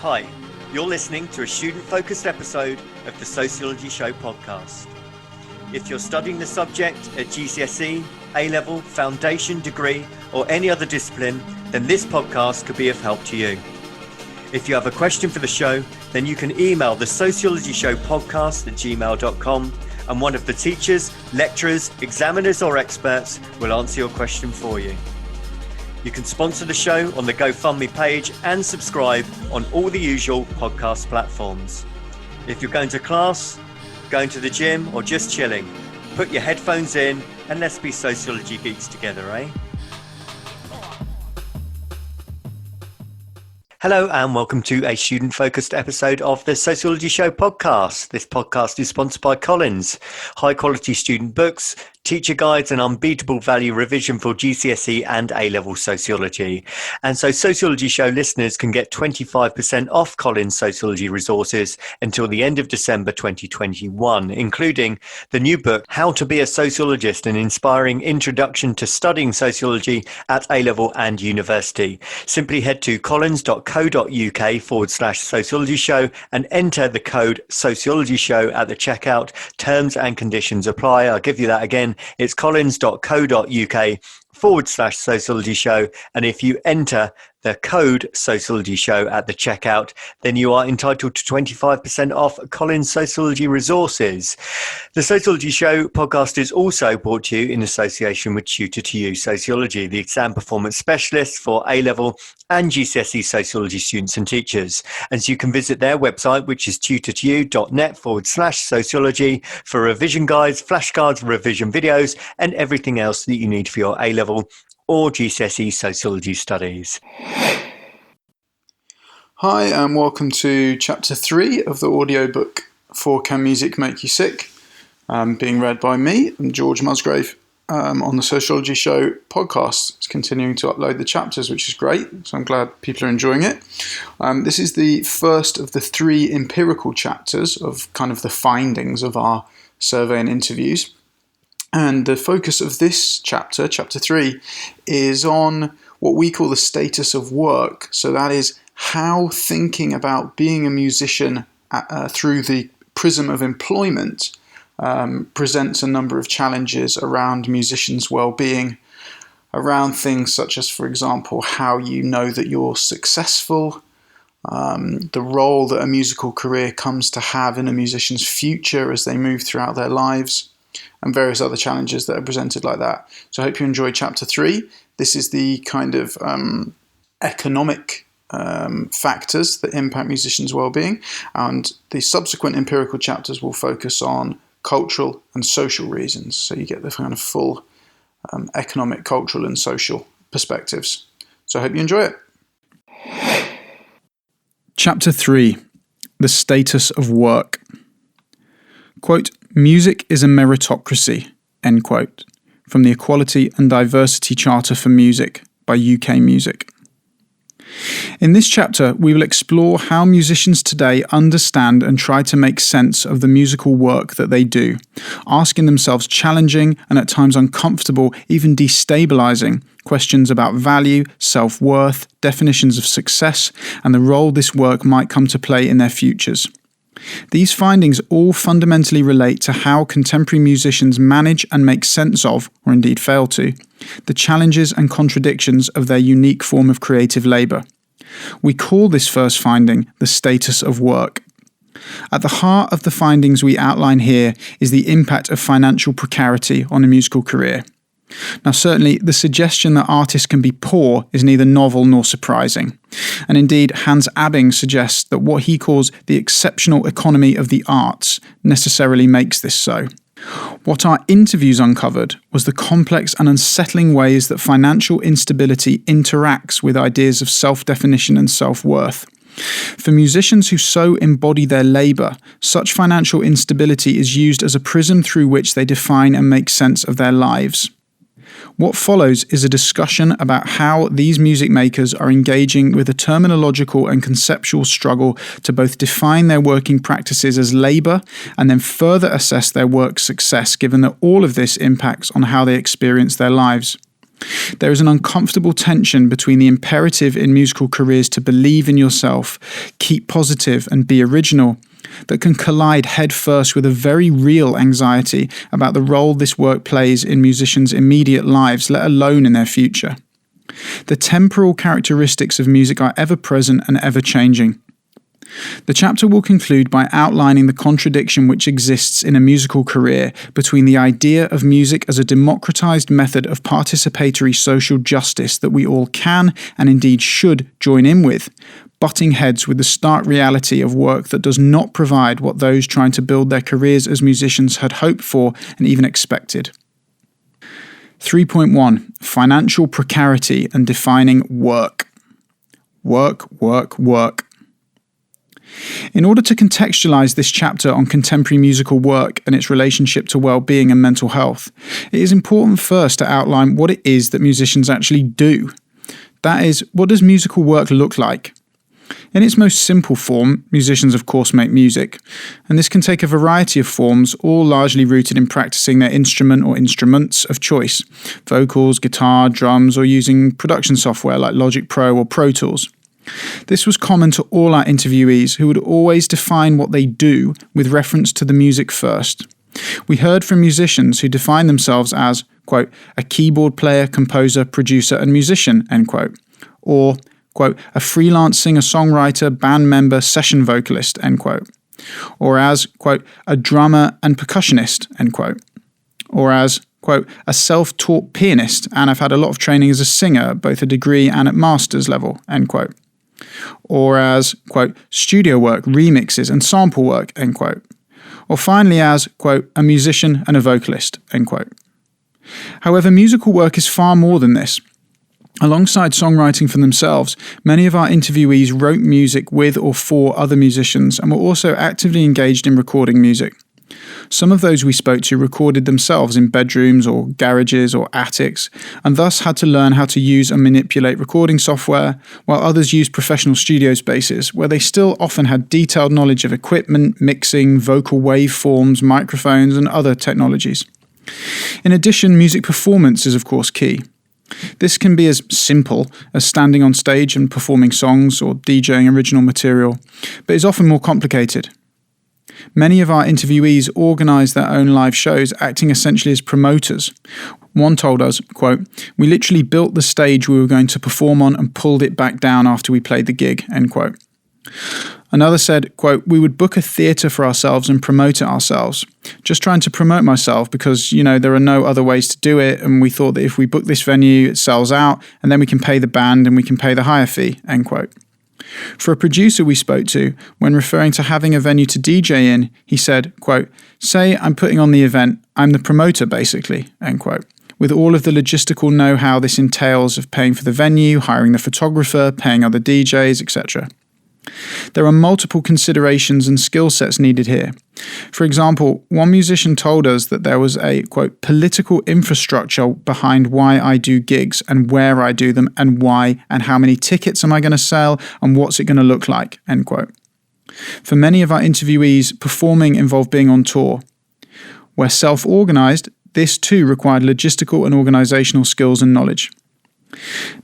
Hi, you're listening to a student-focused episode of the Sociology Show podcast. If you're studying the subject at GCSE, A-level, foundation, degree, or any other discipline, then this podcast could be of help to you. If you have a question for the show, then you can email the Sociology Show podcast at gmail.com, and one of the teachers, lecturers, examiners, or experts will answer your question for you. You can sponsor the show on the GoFundMe page and subscribe on all the usual podcast platforms. If you're going to class, going to the gym, or just chilling, put your headphones in and let's be sociology geeks together, eh? Hello and welcome to a student-focused episode of the Sociology Show podcast. This podcast is sponsored by Collins. High-quality student books, teacher guides and unbeatable value revision for GCSE and A-level sociology. And so Sociology Show listeners can get 25% off Collins sociology resources until the end of December 2021, including the new book, How to be a Sociologist, an inspiring introduction to studying sociology at A-level and university. Simply head to collins.co.uk/sociology show and enter the code sociology show at the checkout. Terms and conditions apply. I'll give you that again. It's collins.co.uk/sociology show. And if you enter the code sociology show at the checkout, then you are entitled to 25% off Collins sociology resources. The Sociology Show podcast is also brought to you in association with Tutor2U Sociology, the exam performance specialist for A-level and GCSE sociology students and teachers. And so you can visit their website, which is tutor2u.net/sociology, for revision guides, flashcards, revision videos, and everything else that you need for your A-level or GCSE sociology studies. Hi and welcome to chapter 3 of the audiobook For Can Music Make You Sick? Being read by me, George Musgrave, on the Sociology Show podcast. It's continuing to upload the chapters, which is great, so I'm glad people are enjoying it. This is the first of the 3 empirical chapters of kind of the findings of our survey and interviews. And the focus of this chapter, chapter 3, is on what we call the status of work. So that is how thinking about being a musician through the prism of employment presents a number of challenges around musicians' well-being, around things such as, for example, how you know that you're successful, the role that a musical career comes to have in a musician's future as they move throughout their lives, and various other challenges that are presented like that. So I hope you enjoy chapter 3. This is the kind of economic factors that impact musicians' well-being, and the subsequent empirical chapters will focus on cultural and social reasons. So you get the kind of full economic, cultural and social perspectives. So I hope you enjoy it. Chapter 3. The Status of Work. Quote, "Music is a meritocracy," end quote, from the Equality and Diversity Charter for Music by UK Music. In this chapter, we will explore how musicians today understand and try to make sense of the musical work that they do, asking themselves challenging and at times uncomfortable, even destabilizing questions about value, self-worth, definitions of success, and the role this work might come to play in their futures. These findings all fundamentally relate to how contemporary musicians manage and make sense of, or indeed fail to, the challenges and contradictions of their unique form of creative labour. We call this first finding the status of work. At the heart of the findings we outline here is the impact of financial precarity on a musical career. Now, certainly, the suggestion that artists can be poor is neither novel nor surprising. And indeed, Hans Abing suggests that what he calls the exceptional economy of the arts necessarily makes this so. What our interviews uncovered was the complex and unsettling ways that financial instability interacts with ideas of self-definition and self-worth. For musicians who so embody their labour, such financial instability is used as a prism through which they define and make sense of their lives. What follows is a discussion about how these music makers are engaging with a terminological and conceptual struggle to both define their working practices as labour and then further assess their work's success, given that all of this impacts on how they experience their lives. There is an uncomfortable tension between the imperative in musical careers to believe in yourself, keep positive, and be original, that can collide headfirst with a very real anxiety about the role this work plays in musicians' immediate lives, let alone in their future. The temporal characteristics of music are ever present and ever changing. The chapter will conclude by outlining the contradiction which exists in a musical career between the idea of music as a democratized method of participatory social justice that we all can and indeed should join in with, butting heads with the stark reality of work that does not provide what those trying to build their careers as musicians had hoped for and even expected. 3.1. Financial precarity and defining work. Work, work, work. In order to contextualize this chapter on contemporary musical work and its relationship to well-being and mental health, it is important first to outline what it is that musicians actually do. That is, what does musical work look like? In its most simple form, musicians of course make music, and this can take a variety of forms, all largely rooted in practicing their instrument or instruments of choice, vocals, guitar, drums, or using production software like Logic Pro or Pro Tools. This was common to all our interviewees, who would always define what they do with reference to the music first. We heard from musicians who define themselves as, quote, a keyboard player, composer, producer, and musician, end quote, or quote, a freelance singer-songwriter, band member, session vocalist, end quote, or as, quote, a drummer and percussionist, end quote, or as, quote, a self-taught pianist, and I've had a lot of training as a singer, both a degree and at master's level, end quote, or as, quote, studio work, remixes, and sample work, end quote, or finally as, quote, a musician and a vocalist, end quote. However, musical work is far more than this. Alongside songwriting for themselves, many of our interviewees wrote music with or for other musicians and were also actively engaged in recording music. Some of those we spoke to recorded themselves in bedrooms or garages or attics, and thus had to learn how to use and manipulate recording software, while others used professional studio spaces, where they still often had detailed knowledge of equipment, mixing, vocal waveforms, microphones, and other technologies. In addition, music performance is of course key. This can be as simple as standing on stage and performing songs or DJing original material, but is often more complicated. Many of our interviewees organise their own live shows, acting essentially as promoters. One told us, quote, we literally built the stage we were going to perform on and pulled it back down after we played the gig, end quote. Another said, quote, we would book a theatre for ourselves and promote it ourselves. Just trying to promote myself because, there are no other ways to do it, and we thought that if we book this venue, it sells out, and then we can pay the band and we can pay the hire fee, end quote. For a producer we spoke to, when referring to having a venue to DJ in, he said, quote, say I'm putting on the event, I'm the promoter basically, end quote, with all of the logistical know-how this entails of paying for the venue, hiring the photographer, paying other DJs, etc. There are multiple considerations and skill sets needed here. For example, one musician told us that there was a, quote, political infrastructure behind why I do gigs and where I do them and why and how many tickets am I going to sell and what's it going to look like, end quote. For many of our interviewees, performing involved being on tour. Where self-organised, this too required logistical and organisational skills and knowledge.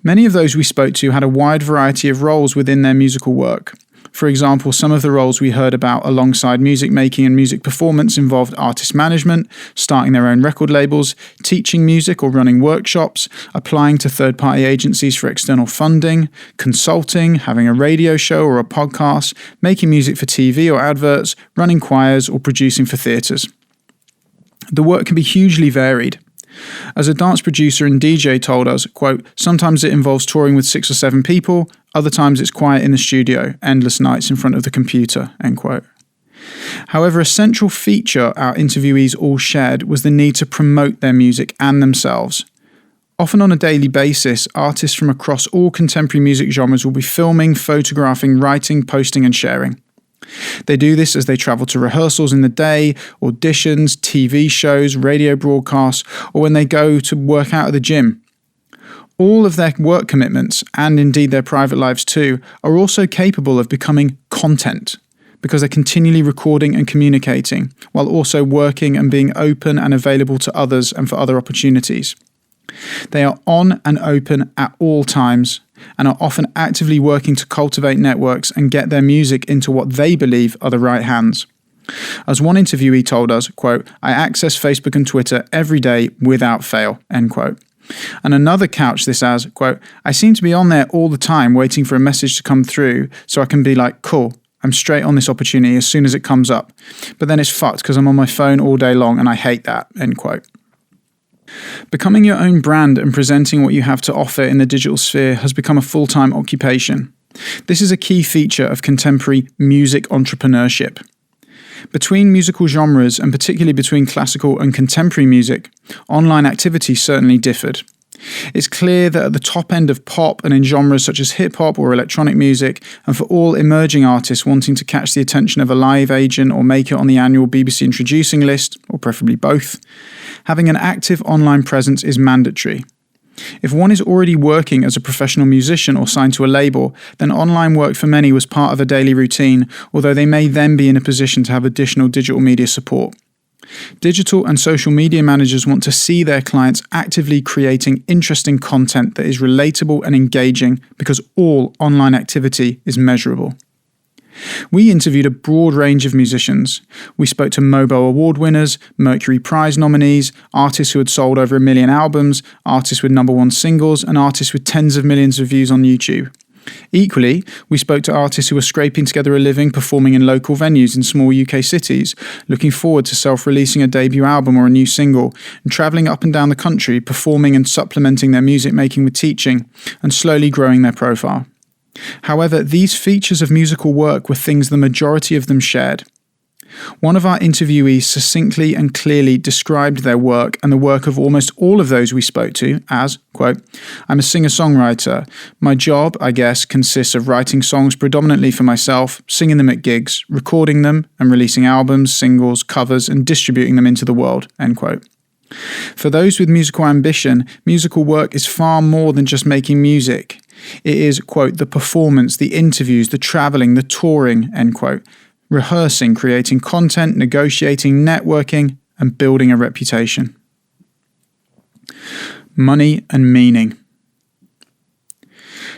Many of those we spoke to had a wide variety of roles within their musical work. For example, some of the roles we heard about alongside music making and music performance involved artist management, starting their own record labels, teaching music or running workshops, applying to third-party agencies for external funding, consulting, having a radio show or a podcast, making music for TV or adverts, running choirs, or producing for theatres. The work can be hugely varied. As a dance producer and DJ told us, quote, sometimes it involves touring with 6 or 7 people, other times it's quiet in the studio, endless nights in front of the computer, end quote. However, a central feature our interviewees all shared was the need to promote their music and themselves. Often on a daily basis, artists from across all contemporary music genres will be filming, photographing, writing, posting and sharing. They do this as they travel to rehearsals in the day, auditions, TV shows, radio broadcasts, or when they go to work out at the gym. All of their work commitments, and indeed their private lives too, are also capable of becoming content, because they're continually recording and communicating, while also working and being open and available to others and for other opportunities. They are on and open at all times and are often actively working to cultivate networks and get their music into what they believe are the right hands. As one interviewee told us, quote, "I access Facebook and Twitter every day without fail," end quote. And another couched this as, quote, "I seem to be on there all the time waiting for a message to come through so I can be like, cool, I'm straight on this opportunity as soon as it comes up. But then it's fucked because I'm on my phone all day long and I hate that," end quote. Becoming your own brand and presenting what you have to offer in the digital sphere has become a full-time occupation. This is a key feature of contemporary music entrepreneurship. Between musical genres, and particularly between classical and contemporary music, online activity certainly differed. It's clear that at the top end of pop and in genres such as hip-hop or electronic music, and for all emerging artists wanting to catch the attention of a live agent or make it on the annual BBC introducing list, or preferably both, having an active online presence is mandatory. If one is already working as a professional musician or signed to a label, then online work for many was part of a daily routine, although they may then be in a position to have additional digital media support. Digital and social media managers want to see their clients actively creating interesting content that is relatable and engaging because all online activity is measurable. We interviewed a broad range of musicians. We spoke to Mobo Award winners, Mercury Prize nominees, artists who had sold over 1 million albums, artists with #1 singles, and artists with tens of millions of views on YouTube. Equally, we spoke to artists who were scraping together a living performing in local venues in small UK cities, looking forward to self-releasing a debut album or a new single, and travelling up and down the country, performing and supplementing their music making with teaching, and slowly growing their profile. However, these features of musical work were things the majority of them shared. One of our interviewees succinctly and clearly described their work and the work of almost all of those we spoke to as, quote, "I'm a singer-songwriter. My job, I guess, consists of writing songs predominantly for myself, singing them at gigs, recording them, and releasing albums, singles, covers, and distributing them into the world," end quote. For those with musical ambition, musical work is far more than just making music. It is, quote, "the performance, the interviews, the travelling, the touring," end quote, rehearsing, creating content, negotiating, networking, and building a reputation. Money and meaning.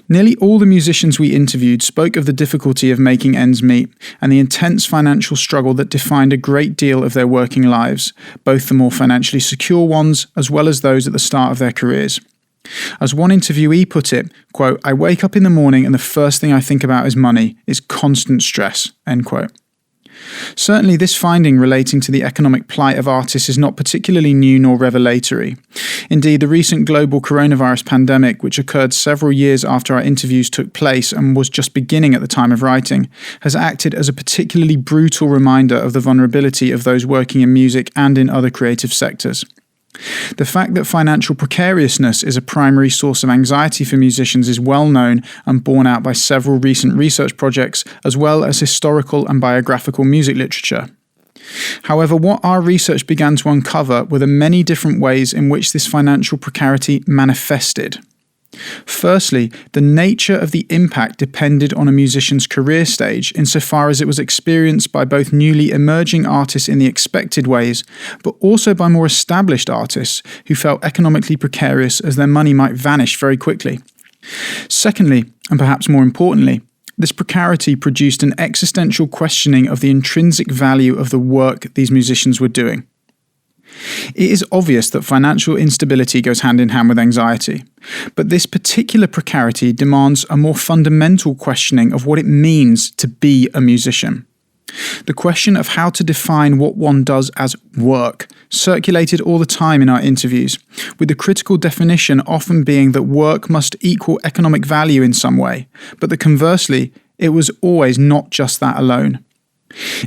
Nearly all the musicians we interviewed spoke of the difficulty of making ends meet and the intense financial struggle that defined a great deal of their working lives, both the more financially secure ones as well as those at the start of their careers. As one interviewee put it, quote, "I wake up in the morning and the first thing I think about is money. It's constant stress," end quote. Certainly this finding relating to the economic plight of artists is not particularly new nor revelatory. Indeed, the recent global coronavirus pandemic, which occurred several years after our interviews took place and was just beginning at the time of writing, has acted as a particularly brutal reminder of the vulnerability of those working in music and in other creative sectors. The fact that financial precariousness is a primary source of anxiety for musicians is well known and borne out by several recent research projects, as well as historical and biographical music literature. However, what our research began to uncover were the many different ways in which this financial precarity manifested. Firstly, the nature of the impact depended on a musician's career stage insofar as it was experienced by both newly emerging artists in the expected ways, but also by more established artists who felt economically precarious as their money might vanish very quickly. Secondly, and perhaps more importantly, this precarity produced an existential questioning of the intrinsic value of the work these musicians were doing. It is obvious that financial instability goes hand in hand with anxiety, but this particular precarity demands a more fundamental questioning of what it means to be a musician. The question of how to define what one does as work circulated all the time in our interviews, with the critical definition often being that work must equal economic value in some way, but that conversely, it was always not just that alone.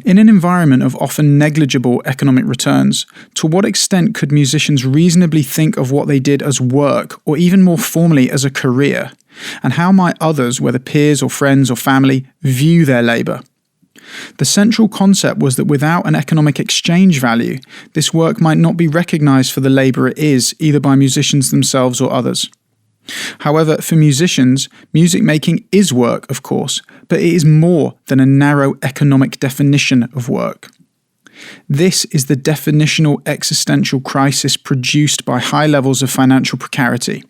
In an environment of often negligible economic returns, to what extent could musicians reasonably think of what they did as work, or even more formally as a career? And how might others, whether peers or friends or family, view their labour? The central concept was that without an economic exchange value, this work might not be recognised for the labour it is, either by musicians themselves or others. However, for musicians, music making is work, of course, but it is more than a narrow economic definition of work. This is the definitional existential crisis produced by high levels of financial precarity.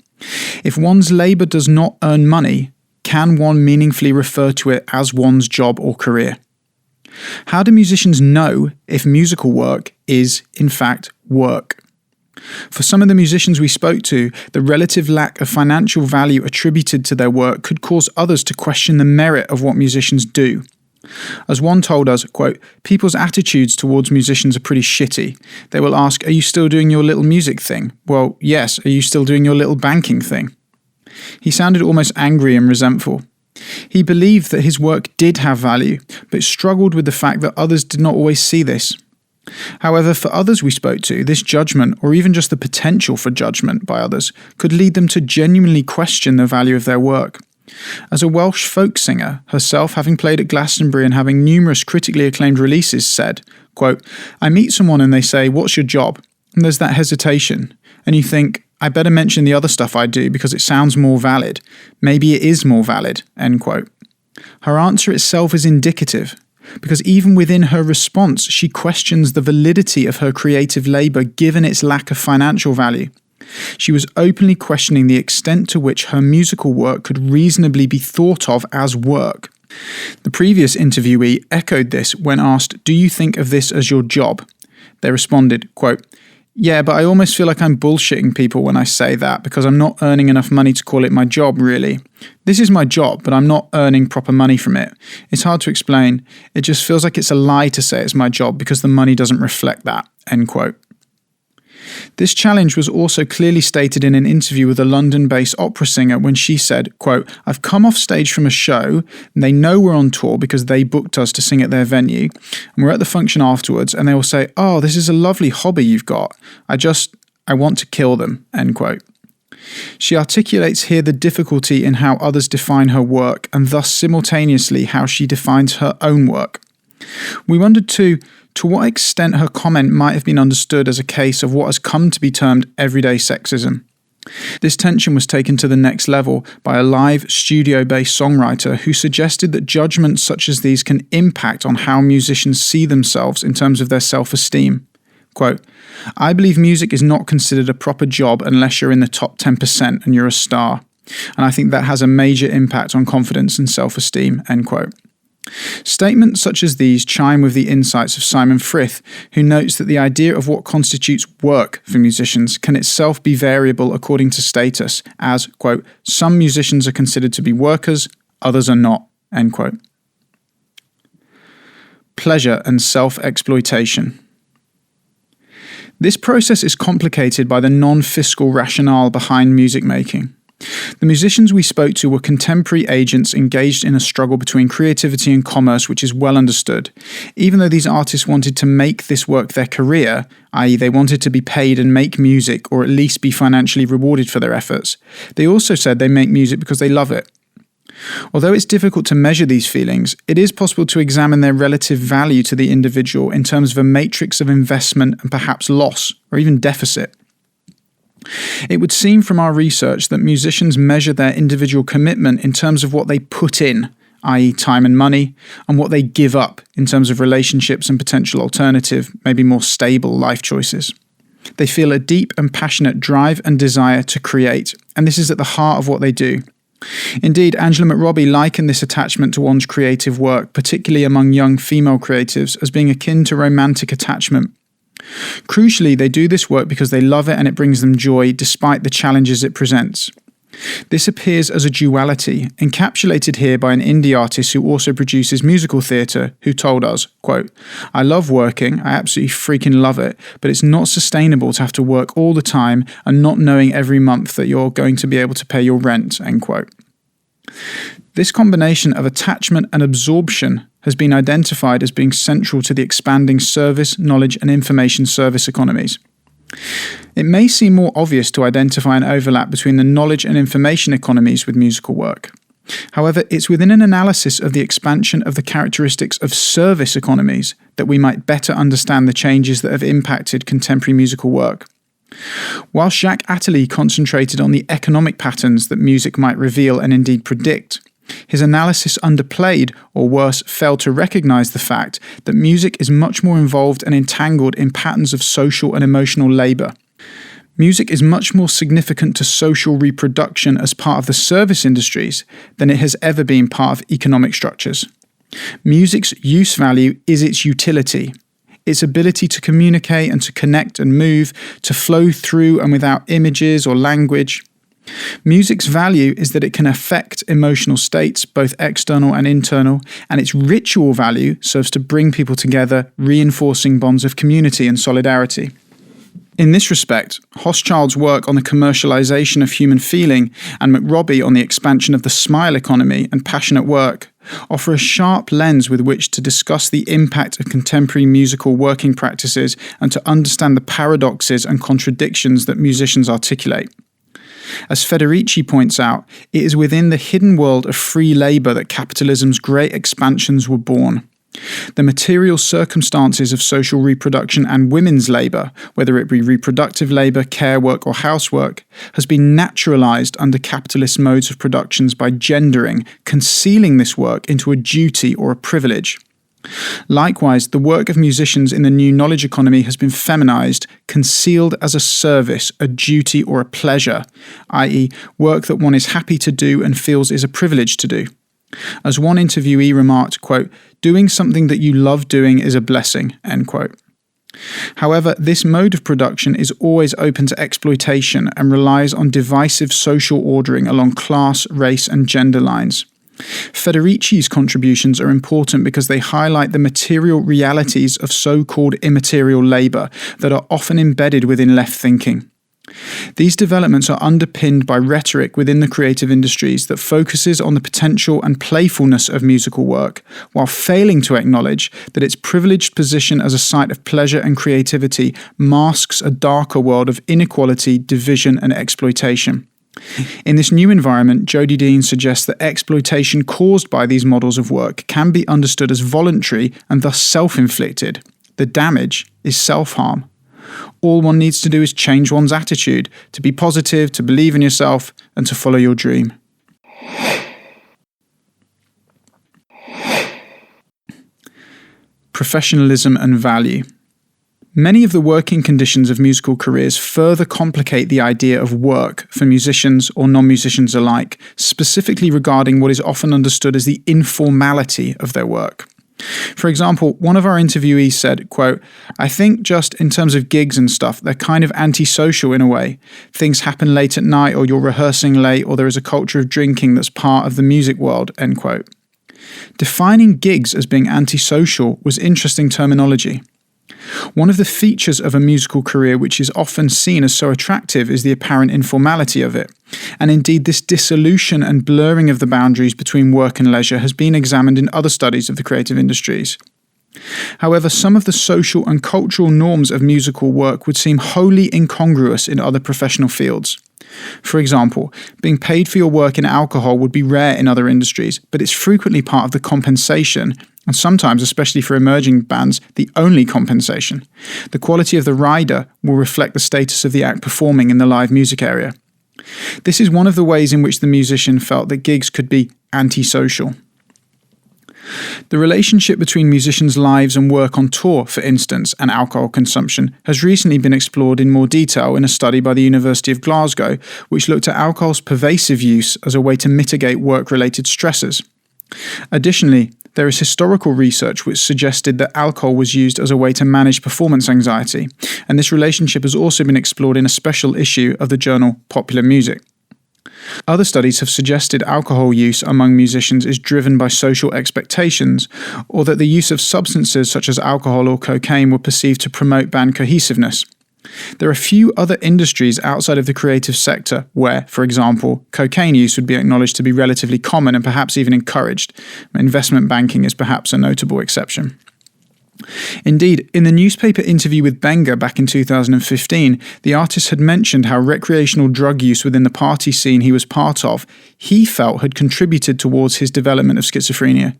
If one's labour does not earn money, can one meaningfully refer to it as one's job or career? How do musicians know if musical work is, in fact, work? For some of the musicians we spoke to, the relative lack of financial value attributed to their work could cause others to question the merit of what musicians do. As one told us, quote, "People's attitudes towards musicians are pretty shitty. They will ask, 'Are you still doing your little music thing?' Well, yes. Are you still doing your little banking thing?" He sounded almost angry and resentful. He believed that his work did have value, but struggled with the fact that others did not always see this. However, for others we spoke to, this judgment, or even just the potential for judgment by others, could lead them to genuinely question the value of their work. As a Welsh folk singer, herself having played at Glastonbury and having numerous critically acclaimed releases, said, quote, "I meet someone and they say, 'What's your job?' And there's that hesitation. And you think, I better mention the other stuff I do because it sounds more valid. Maybe it is more valid," end quote. Her answer itself is indicative, because even within her response, she questions the validity of her creative labour given its lack of financial value. She was openly questioning the extent to which her musical work could reasonably be thought of as work. The previous interviewee echoed this when asked, "Do you think of this as your job?" They responded, quote, "Yeah, but I almost feel like I'm bullshitting people when I say that because I'm not earning enough money to call it my job, really. This is my job, but I'm not earning proper money from it. It's hard to explain. It just feels like it's a lie to say it's my job because the money doesn't reflect that," end quote. This challenge was also clearly stated in an interview with a London-based opera singer when she said, quote, "I've come off stage from a show, and they know we're on tour because they booked us to sing at their venue, and we're at the function afterwards, and they will say, 'Oh, this is a lovely hobby you've got. I want to kill them,' end quote." She articulates here the difficulty in how others define her work, and thus simultaneously how she defines her own work. We wondered too, to what extent her comment might have been understood as a case of what has come to be termed everyday sexism. This tension was taken to the next level by a live, studio-based songwriter who suggested that judgments such as these can impact on how musicians see themselves in terms of their self-esteem. Quote, "I believe music is not considered a proper job unless you're in the top 10% and you're a star. And I think that has a major impact on confidence and self-esteem," end quote. Statements such as these chime with the insights of Simon Frith, who notes that the idea of what constitutes work for musicians can itself be variable according to status, as, quote, "Some musicians are considered to be workers, others are not," end quote. Pleasure and self-exploitation. This process is complicated by the non-fiscal rationale behind music making. The musicians we spoke to were contemporary agents engaged in a struggle between creativity and commerce, which is well understood. Even though these artists wanted to make this work their career, i.e. they wanted to be paid and make music, or at least be financially rewarded for their efforts, they also said they make music because they love it. Although it's difficult to measure these feelings, it is possible to examine their relative value to the individual in terms of a matrix of investment and perhaps loss, or even deficit. It would seem from our research that musicians measure their individual commitment in terms of what they put in, i.e. time and money, and what they give up in terms of relationships and potential alternative, maybe more stable life choices. They feel a deep and passionate drive and desire to create, and this is at the heart of what they do. Indeed, Angela McRobbie likened this attachment to one's creative work, particularly among young female creatives, as being akin to romantic attachment. Crucially, they do this work because they love it and it brings them joy despite the challenges it presents. This appears as a duality, encapsulated here by an indie artist who also produces musical theatre, who told us, quote, "I love working, I absolutely freaking love it, but it's not sustainable to have to work all the time and not knowing every month that you're going to be able to pay your rent," end quote. This combination of attachment and absorption has been identified as being central to the expanding service, knowledge and information service economies. It may seem more obvious to identify an overlap between the knowledge and information economies with musical work. However, it's within an analysis of the expansion of the characteristics of service economies that we might better understand the changes that have impacted contemporary musical work. While Jacques Attali concentrated on the economic patterns that music might reveal and indeed predict, His analysis underplayed, or worse, failed to recognise the fact that music is much more involved and entangled in patterns of social and emotional labour. Music is much more significant to social reproduction as part of the service industries than it has ever been part of economic structures. Music's use value is its utility, its ability to communicate and to connect and move, to flow through and without images or language. Music's value is that it can affect emotional states, both external and internal, and its ritual value serves to bring people together, reinforcing bonds of community and solidarity. In this respect, Hochschild's work on the commercialization of human feeling and McRobbie on the expansion of the smile economy and passionate work offer a sharp lens with which to discuss the impact of contemporary musical working practices and to understand the paradoxes and contradictions that musicians articulate. As Federici points out, it is within the hidden world of free labour that capitalism's great expansions were born. The material circumstances of social reproduction and women's labour, whether it be reproductive labour, care work or housework, has been naturalised under capitalist modes of productions by gendering, concealing this work into a duty or a privilege. Likewise, the work of musicians in the new knowledge economy has been feminized, concealed as a service, a duty or a pleasure, i.e. work that one is happy to do and feels is a privilege to do. As one interviewee remarked, quote, "Doing something that you love doing is a blessing," end quote. However, this mode of production is always open to exploitation and relies on divisive social ordering along class, race and gender lines. Federici's contributions are important because they highlight the material realities of so-called immaterial labour that are often embedded within left thinking. These developments are underpinned by rhetoric within the creative industries that focuses on the potential and playfulness of musical work, while failing to acknowledge that its privileged position as a site of pleasure and creativity masks a darker world of inequality, division and exploitation. In this new environment, Jody Dean suggests that exploitation caused by these models of work can be understood as voluntary and thus self-inflicted. The damage is self-harm. All one needs to do is change one's attitude, to be positive, to believe in yourself, and to follow your dream. Professionalism and value. Many of the working conditions of musical careers further complicate the idea of work for musicians or non-musicians alike, specifically regarding what is often understood as the informality of their work. For example, one of our interviewees said, quote, "I think just in terms of gigs and stuff, they're kind of antisocial in a way. Things happen late at night or you're rehearsing late or there is a culture of drinking that's part of the music world," end quote. Defining gigs as being antisocial was interesting terminology. One of the features of a musical career which is often seen as so attractive is the apparent informality of it. And indeed, this dissolution and blurring of the boundaries between work and leisure has been examined in other studies of the creative industries. However, some of the social and cultural norms of musical work would seem wholly incongruous in other professional fields. For example, being paid for your work in alcohol would be rare in other industries, but it's frequently part of the compensation, and sometimes, especially for emerging bands, the only compensation. The quality of the rider will reflect the status of the act performing in the live music area. This is one of the ways in which the musician felt that gigs could be antisocial. The relationship between musicians' lives and work on tour, for instance, and alcohol consumption has recently been explored in more detail in a study by the University of Glasgow, which looked at alcohol's pervasive use as a way to mitigate work-related stresses. Additionally, there is historical research which suggested that alcohol was used as a way to manage performance anxiety, and this relationship has also been explored in a special issue of the journal Popular Music. Other studies have suggested alcohol use among musicians is driven by social expectations, or that the use of substances such as alcohol or cocaine were perceived to promote band cohesiveness. There are few other industries outside of the creative sector where, for example, cocaine use would be acknowledged to be relatively common and perhaps even encouraged. Investment banking is perhaps a notable exception. Indeed, in the newspaper interview with Benga back in 2015, the artist had mentioned how recreational drug use within the party scene he was part of, he felt had contributed towards his development of schizophrenia.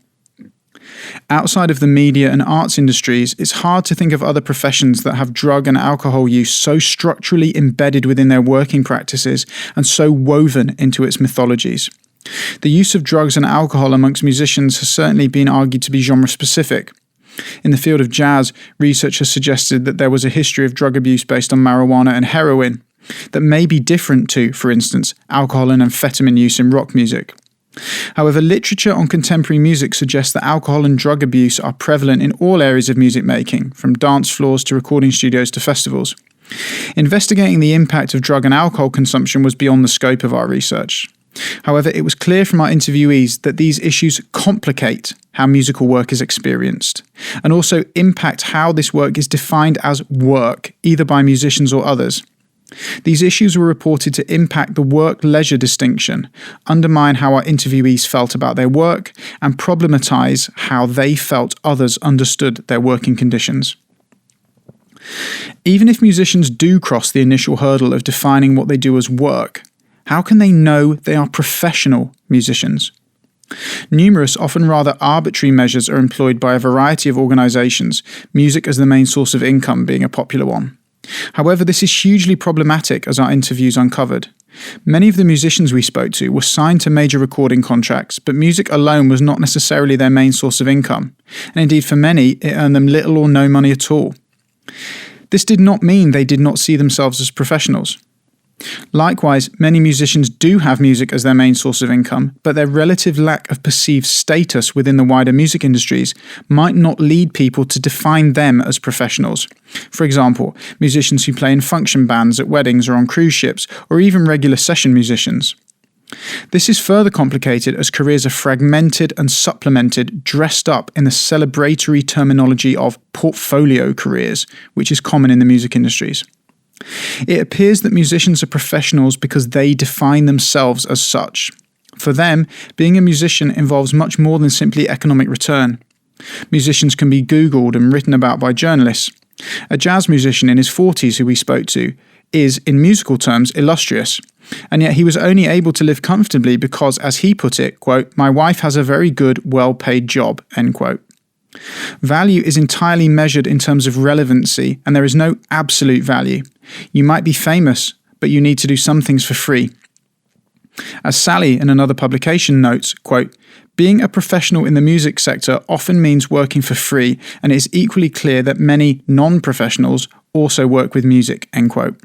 Outside of the media and arts industries, it's hard to think of other professions that have drug and alcohol use so structurally embedded within their working practices and so woven into its mythologies. The use of drugs and alcohol amongst musicians has certainly been argued to be genre-specific. In the field of jazz, research has suggested that there was a history of drug abuse based on marijuana and heroin that may be different to, for instance, alcohol and amphetamine use in rock music. However, literature on contemporary music suggests that alcohol and drug abuse are prevalent in all areas of music making, from dance floors to recording studios to festivals. Investigating the impact of drug and alcohol consumption was beyond the scope of our research. However, it was clear from our interviewees that these issues complicate how musical work is experienced, and also impact how this work is defined as work, either by musicians or others. These issues were reported to impact the work-leisure distinction, undermine how our interviewees felt about their work, and problematize how they felt others understood their working conditions. Even if musicians do cross the initial hurdle of defining what they do as work, how can they know they are professional musicians? Numerous, often rather arbitrary measures are employed by a variety of organisations, music as the main source of income being a popular one. However, this is hugely problematic, as our interviews uncovered. Many of the musicians we spoke to were signed to major recording contracts, but music alone was not necessarily their main source of income, and indeed for many it earned them little or no money at all. This did not mean they did not see themselves as professionals. Likewise, many musicians do have music as their main source of income, but their relative lack of perceived status within the wider music industries might not lead people to define them as professionals. For example, musicians who play in function bands at weddings or on cruise ships, or even regular session musicians. This is further complicated as careers are fragmented and supplemented, dressed up in the celebratory terminology of portfolio careers, which is common in the music industries. It appears that musicians are professionals because they define themselves as such. For them, being a musician involves much more than simply economic return. Musicians can be Googled and written about by journalists. A jazz musician in his 40s who we spoke to is, in musical terms, illustrious, and yet he was only able to live comfortably because, as he put it, quote, "My wife has a very good, well-paid job," end quote. Value is entirely measured in terms of relevancy, and there is no absolute value. You might be famous, but you need to do some things for free. As Sally in another publication notes, quote, "Being a professional in the music sector often means working for free, and it is equally clear that many non-professionals also work with music," end quote.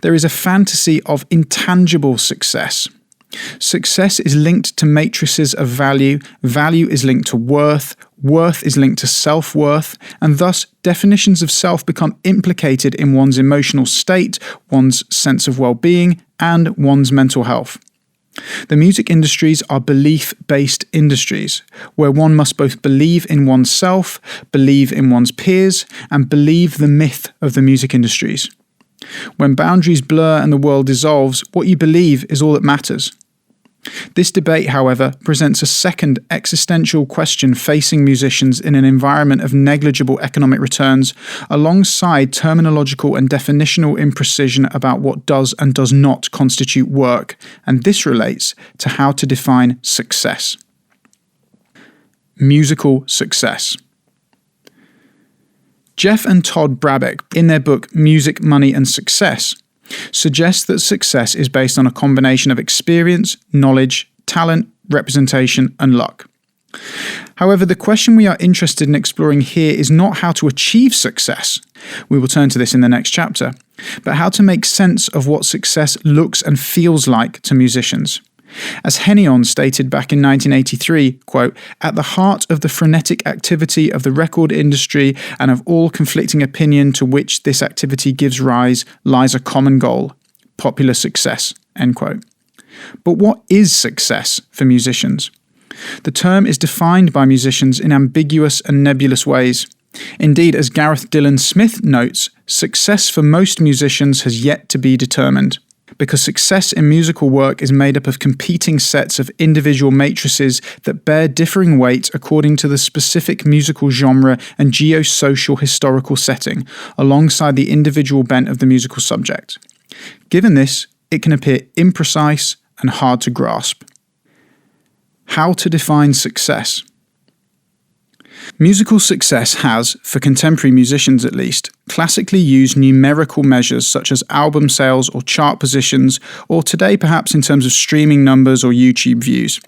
There is a fantasy of intangible success. Success is linked to matrices of value, value is linked to worth, worth is linked to self-worth, and thus definitions of self become implicated in one's emotional state, one's sense of well-being, and one's mental health. The music industries are belief-based industries, where one must both believe in oneself, believe in one's peers, and believe the myth of the music industries. When boundaries blur and the world dissolves, what you believe is all that matters. This debate, however, presents a second existential question facing musicians in an environment of negligible economic returns, alongside terminological and definitional imprecision about what does and does not constitute work, and this relates to how to define success. Musical success. Jeff and Todd Brabeck, in their book Music, Money and Success, suggest that success is based on a combination of experience, knowledge, talent, representation, and luck. However, the question we are interested in exploring here is not how to achieve success. We will turn to this in the next chapter, but how to make sense of what success looks and feels like to musicians. As Hennion stated back in 1983, quote, "At the heart of the frenetic activity of the record industry and of all conflicting opinion to which this activity gives rise lies a common goal, popular success," end quote. But what is success for musicians? The term is defined by musicians in ambiguous and nebulous ways. Indeed, as Gareth Dillon Smith notes, success for most musicians has yet to be determined, because success in musical work is made up of competing sets of individual matrices that bear differing weight according to the specific musical genre and geosocial historical setting, alongside the individual bent of the musical subject. Given this, it can appear imprecise and hard to grasp. How to define success? Musical success has, for contemporary musicians at least, classically used numerical measures such as album sales or chart positions, or today perhaps in terms of streaming numbers or YouTube views.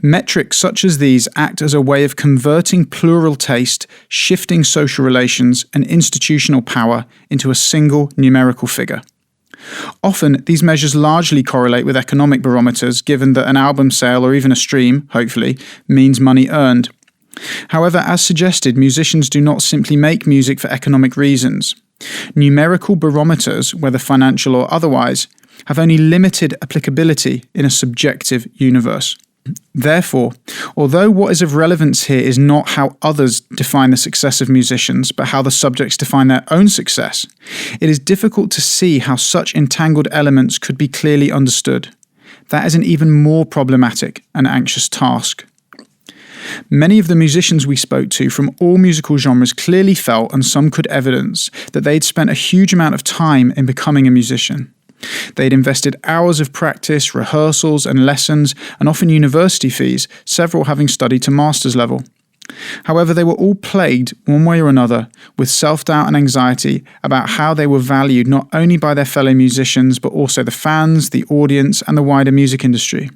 Metrics such as these act as a way of converting plural taste, shifting social relations, and institutional power into a single numerical figure. Often, these measures largely correlate with economic barometers, given that an album sale or even a stream, hopefully, means money earned. However, as suggested, musicians do not simply make music for economic reasons. Numerical barometers, whether financial or otherwise, have only limited applicability in a subjective universe. Therefore, although what is of relevance here is not how others define the success of musicians, but how the subjects define their own success, it is difficult to see how such entangled elements could be clearly understood. That is an even more problematic and anxious task. Many of the musicians we spoke to from all musical genres clearly felt, and some could evidence, that they'd spent a huge amount of time in becoming a musician. They'd invested hours of practice, rehearsals and lessons, and often university fees, several having studied to master's level. However, they were all plagued, one way or another, with self-doubt and anxiety about how they were valued not only by their fellow musicians, but also the fans, the audience, and the wider music industry.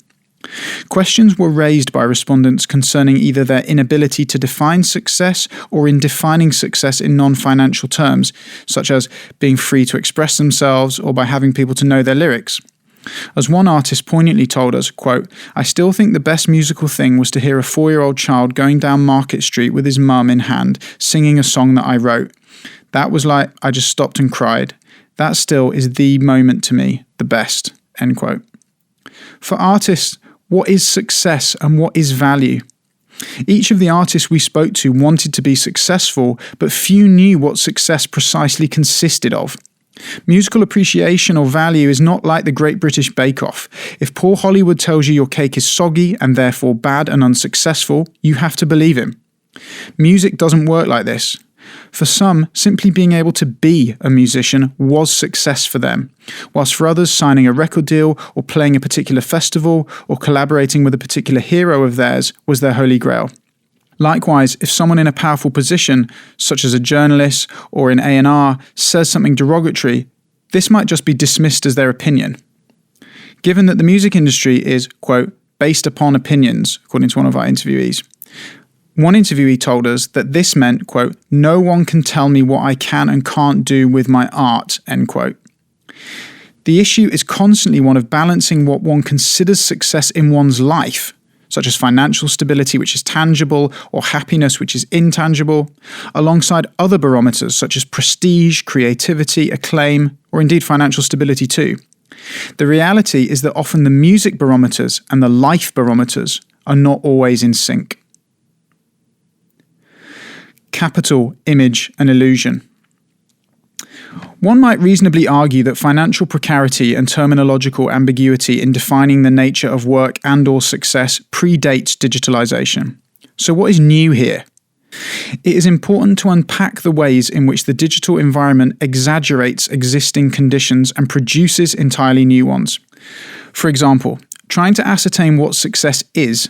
Questions were raised by respondents concerning either their inability to define success or in defining success in non-financial terms, such as being free to express themselves or by having people to know their lyrics. As one artist poignantly told us, quote, "I still think the best musical thing was to hear a 4-year-old child going down Market Street with his mum in hand, singing a song that I wrote. That was like I just stopped and cried. That still is the moment to me, the best," end quote. For artists, what is success and what is value? Each of the artists we spoke to wanted to be successful, but few knew what success precisely consisted of. Musical appreciation or value is not like the Great British Bake Off. If Paul Hollywood tells you your cake is soggy and therefore bad and unsuccessful, you have to believe him. Music doesn't work like this. For some, simply being able to be a musician was success for them, whilst for others, signing a record deal or playing a particular festival or collaborating with a particular hero of theirs was their holy grail. Likewise, if someone in a powerful position, such as a journalist or in A&R, says something derogatory, this might just be dismissed as their opinion. Given that the music industry is, quote, based upon opinions, according to one of our interviewees, one interviewee told us that this meant, quote, "No one can tell me what I can and can't do with my art," end quote. The issue is constantly one of balancing what one considers success in one's life, such as financial stability, which is tangible, or happiness, which is intangible, alongside other barometers such as prestige, creativity, acclaim, or indeed financial stability too. The reality is that often the music barometers and the life barometers are not always in sync. Capital, image, and illusion. One might reasonably argue that financial precarity and terminological ambiguity in defining the nature of work and/or success predates digitalization. So what is new here? It is important to unpack the ways in which the digital environment exaggerates existing conditions and produces entirely new ones. For example, trying to ascertain what success is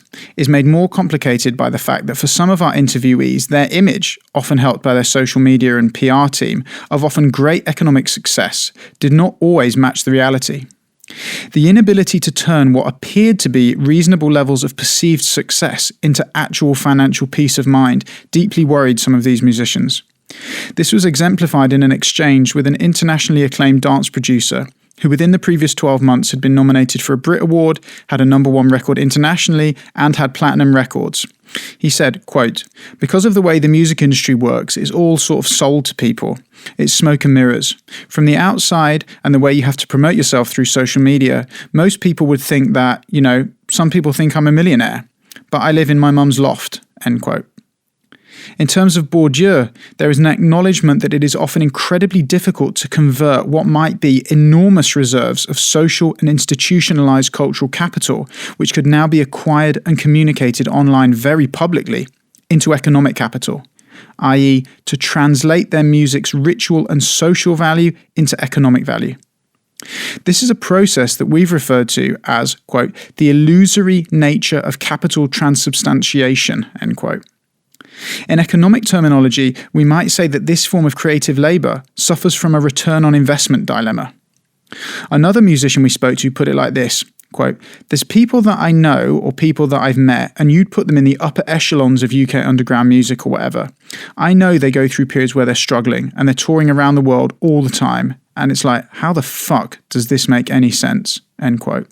made more complicated by the fact that for some of our interviewees, their image, often helped by their social media and PR team, of often great economic success, did not always match the reality. The inability to turn what appeared to be reasonable levels of perceived success into actual financial peace of mind deeply worried some of these musicians. This was exemplified in an exchange with an internationally acclaimed dance producer who within the previous 12 months had been nominated for a Brit Award, had a #1 record internationally, and had platinum records. He said, quote, "Because of the way the music industry works, it's all sort of sold to people. It's smoke and mirrors. From the outside and the way you have to promote yourself through social media, most people would think that, some people think I'm a millionaire, but I live in my mum's loft," end quote. In terms of Bourdieu, there is an acknowledgement that it is often incredibly difficult to convert what might be enormous reserves of social and institutionalized cultural capital, which could now be acquired and communicated online very publicly, into economic capital, i.e., to translate their music's ritual and social value into economic value. This is a process that we've referred to as, quote, "the illusory nature of capital transubstantiation," end quote. In economic terminology, we might say that this form of creative labour suffers from a return on investment dilemma. Another musician we spoke to put it like this, quote, "There's people that I know or people that I've met, and you'd put them in the upper echelons of UK underground music or whatever. I know they go through periods where they're struggling and they're touring around the world all the time. And it's like, how the fuck does this make any sense?" End quote.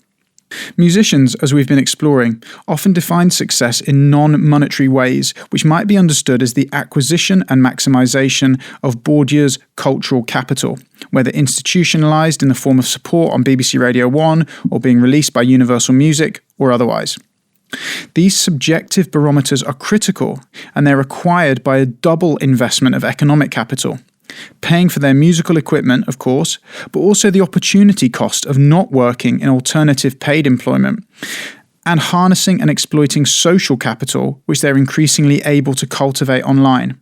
Musicians, as we've been exploring, often define success in non-monetary ways, which might be understood as the acquisition and maximisation of Bourdieu's cultural capital, whether institutionalised in the form of support on BBC Radio 1 or being released by Universal Music or otherwise. These subjective barometers are critical, and they're required by a double investment of economic capital. Paying for their musical equipment, of course, but also the opportunity cost of not working in alternative paid employment, and harnessing and exploiting social capital, which they're increasingly able to cultivate online.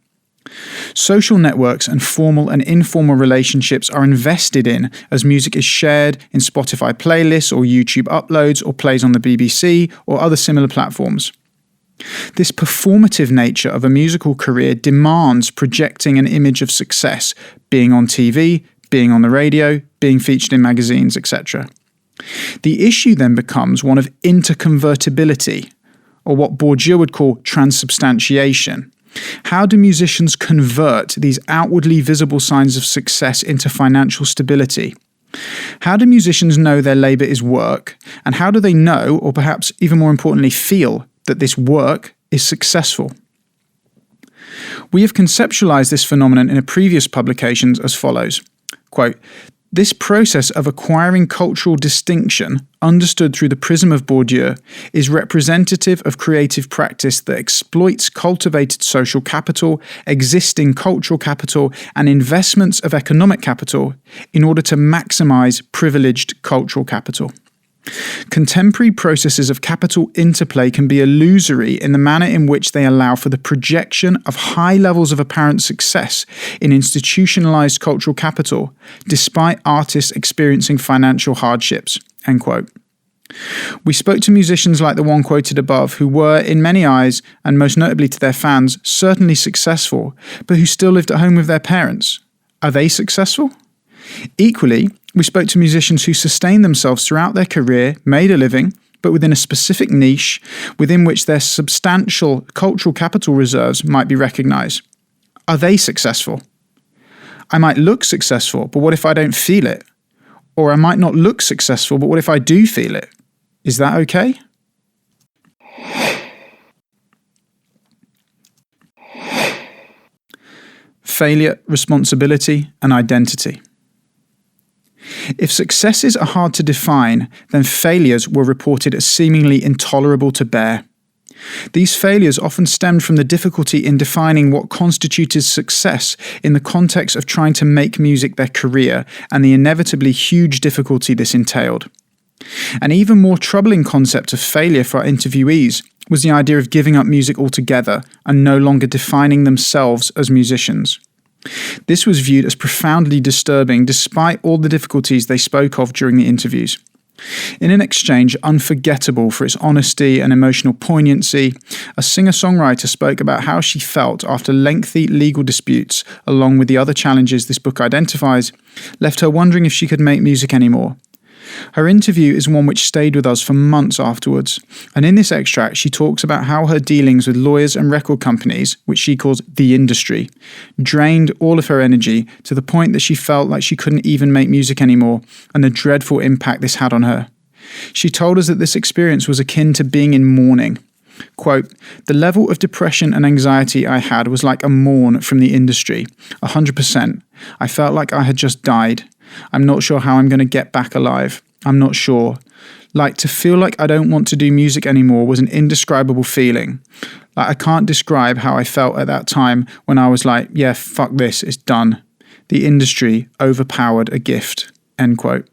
Social networks and formal and informal relationships are invested in as music is shared in Spotify playlists or YouTube uploads or plays on the BBC or other similar platforms. This performative nature of a musical career demands projecting an image of success, being on TV, being on the radio, being featured in magazines, etc. The issue then becomes one of interconvertibility, or what Bourdieu would call transubstantiation. How do musicians convert these outwardly visible signs of success into financial stability? How do musicians know their labour is work, and how do they know, or perhaps even more importantly feel, that this work is successful? We have conceptualized this phenomenon in a previous publications as follows, quote, "This process of acquiring cultural distinction, understood through the prism of Bourdieu, is representative of creative practice that exploits cultivated social capital, existing cultural capital, and investments of economic capital in order to maximize privileged cultural capital. Contemporary processes of capital interplay can be illusory in the manner in which they allow for the projection of high levels of apparent success in institutionalized cultural capital, despite artists experiencing financial hardships." End quote. We spoke to musicians like the one quoted above who were, in many eyes, and most notably to their fans, certainly successful, but who still lived at home with their parents. Are they successful? Equally, we spoke to musicians who sustained themselves throughout their career, made a living, but within a specific niche within which their substantial cultural capital reserves might be recognised. Are they successful? I might look successful, but what if I don't feel it? Or I might not look successful, but what if I do feel it? Is that okay? Failure, responsibility, and identity. If successes are hard to define, then failures were reported as seemingly intolerable to bear. These failures often stemmed from the difficulty in defining what constituted success in the context of trying to make music their career and the inevitably huge difficulty this entailed. An even more troubling concept of failure for our interviewees was the idea of giving up music altogether and no longer defining themselves as musicians. This was viewed as profoundly disturbing despite all the difficulties they spoke of during the interviews. In an exchange unforgettable for its honesty and emotional poignancy, a singer-songwriter spoke about how she felt after lengthy legal disputes, along with the other challenges this book identifies, left her wondering if she could make music anymore. Her interview is one which stayed with us for months afterwards, and in this extract she talks about how her dealings with lawyers and record companies, which she calls the industry, drained all of her energy to the point that she felt like she couldn't even make music anymore, and the dreadful impact this had on her. She told us that this experience was akin to being in mourning. Quote, "The level of depression and anxiety I had was like a mourn from the industry, 100%. I felt like I had just died. I'm not sure how I'm going to get back alive. I'm not sure. Like, to feel like I don't want to do music anymore was an indescribable feeling. Like, I can't describe how I felt at that time when I was like, yeah, fuck this, it's done. The industry overpowered a gift." End quote.